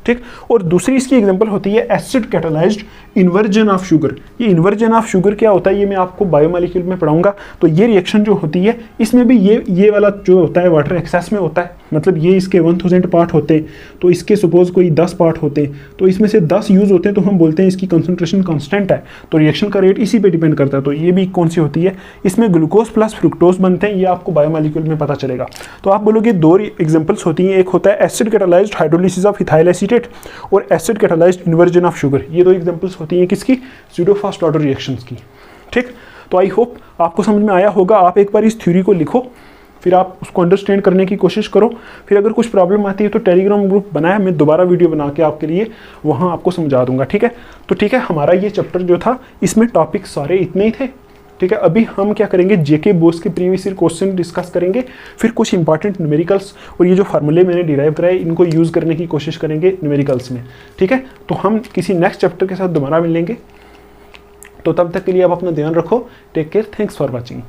S1: ठीक, और दूसरी इसकी एग्जांपल होती है acid catalysed inversion of sugar. ये इन्वर्जन ऑफ शुगर क्या होता है, ये मैं आपको बायोमॉलिक्यूल में पढ़ाऊंगा। तो ये रिएक्शन जो होती है इसमें भी ये वाला जो होता है वाटर एक्सेस में होता है, मतलब ये इसके 1000 पार्ट होते हैं, तो इसके सपोज कोई 10 पार्ट होते हैं, तो इसमें से 10 यूज होते हैं, तो हम बोलते हैं इसकी कंसंट्रेशन कांस्टेंट है, तो रिएक्शन का रेट इसी पे डिपेंड करता है। तो ये भी कौन सी होती है, इसमें ग्लूकोज प्लस फ्रुक्टोज बनते हैं, ये आपको बायोमॉलिक्यूल में पता चलेगा। तो आप बोलोगे दो एग्जांपल्स होती हैं, एक होता है acid catalysed hydrolysis of ethyl acetate और acid catalysed inversion of sugar. ये दो एग्जांपल्स होती हैं किसकी, सूडो फर्स्ट ऑर्डर रिएक्शंस की। ठीक, तो आई होप आपको समझ में आया होगा। आप एक बार इस थ्योरी को लिखो, फिर आप उसको अंडरस्टैंड करने की कोशिश करो, फिर अगर कुछ प्रॉब्लम आती है तो टेलीग्राम ग्रुप बनाया, मैं दोबारा वीडियो बना के आपके लिए वहाँ आपको समझा दूंगा। ठीक है, तो ठीक है, हमारा ये चैप्टर जो था इसमें टॉपिक सारे इतने ही थे। ठीक है, अभी हम क्या करेंगे, जेके बोस के प्रीवियस ईयर क्वेश्चन डिस्कस करेंगे, फिर कुछ इंपॉर्टेंट न्यूमेरिकल्स और ये जो फार्मूले मैंने डिराइव कराए इनको यूज़ करने की कोशिश करेंगे न्यूमेरिकल्स में। ठीक है, तो हम किसी नेक्स्ट चैप्टर के साथ दोबारा मिलेंगे, तो तब तक के लिए आप अपना ध्यान रखो। Take care, thanks for watching.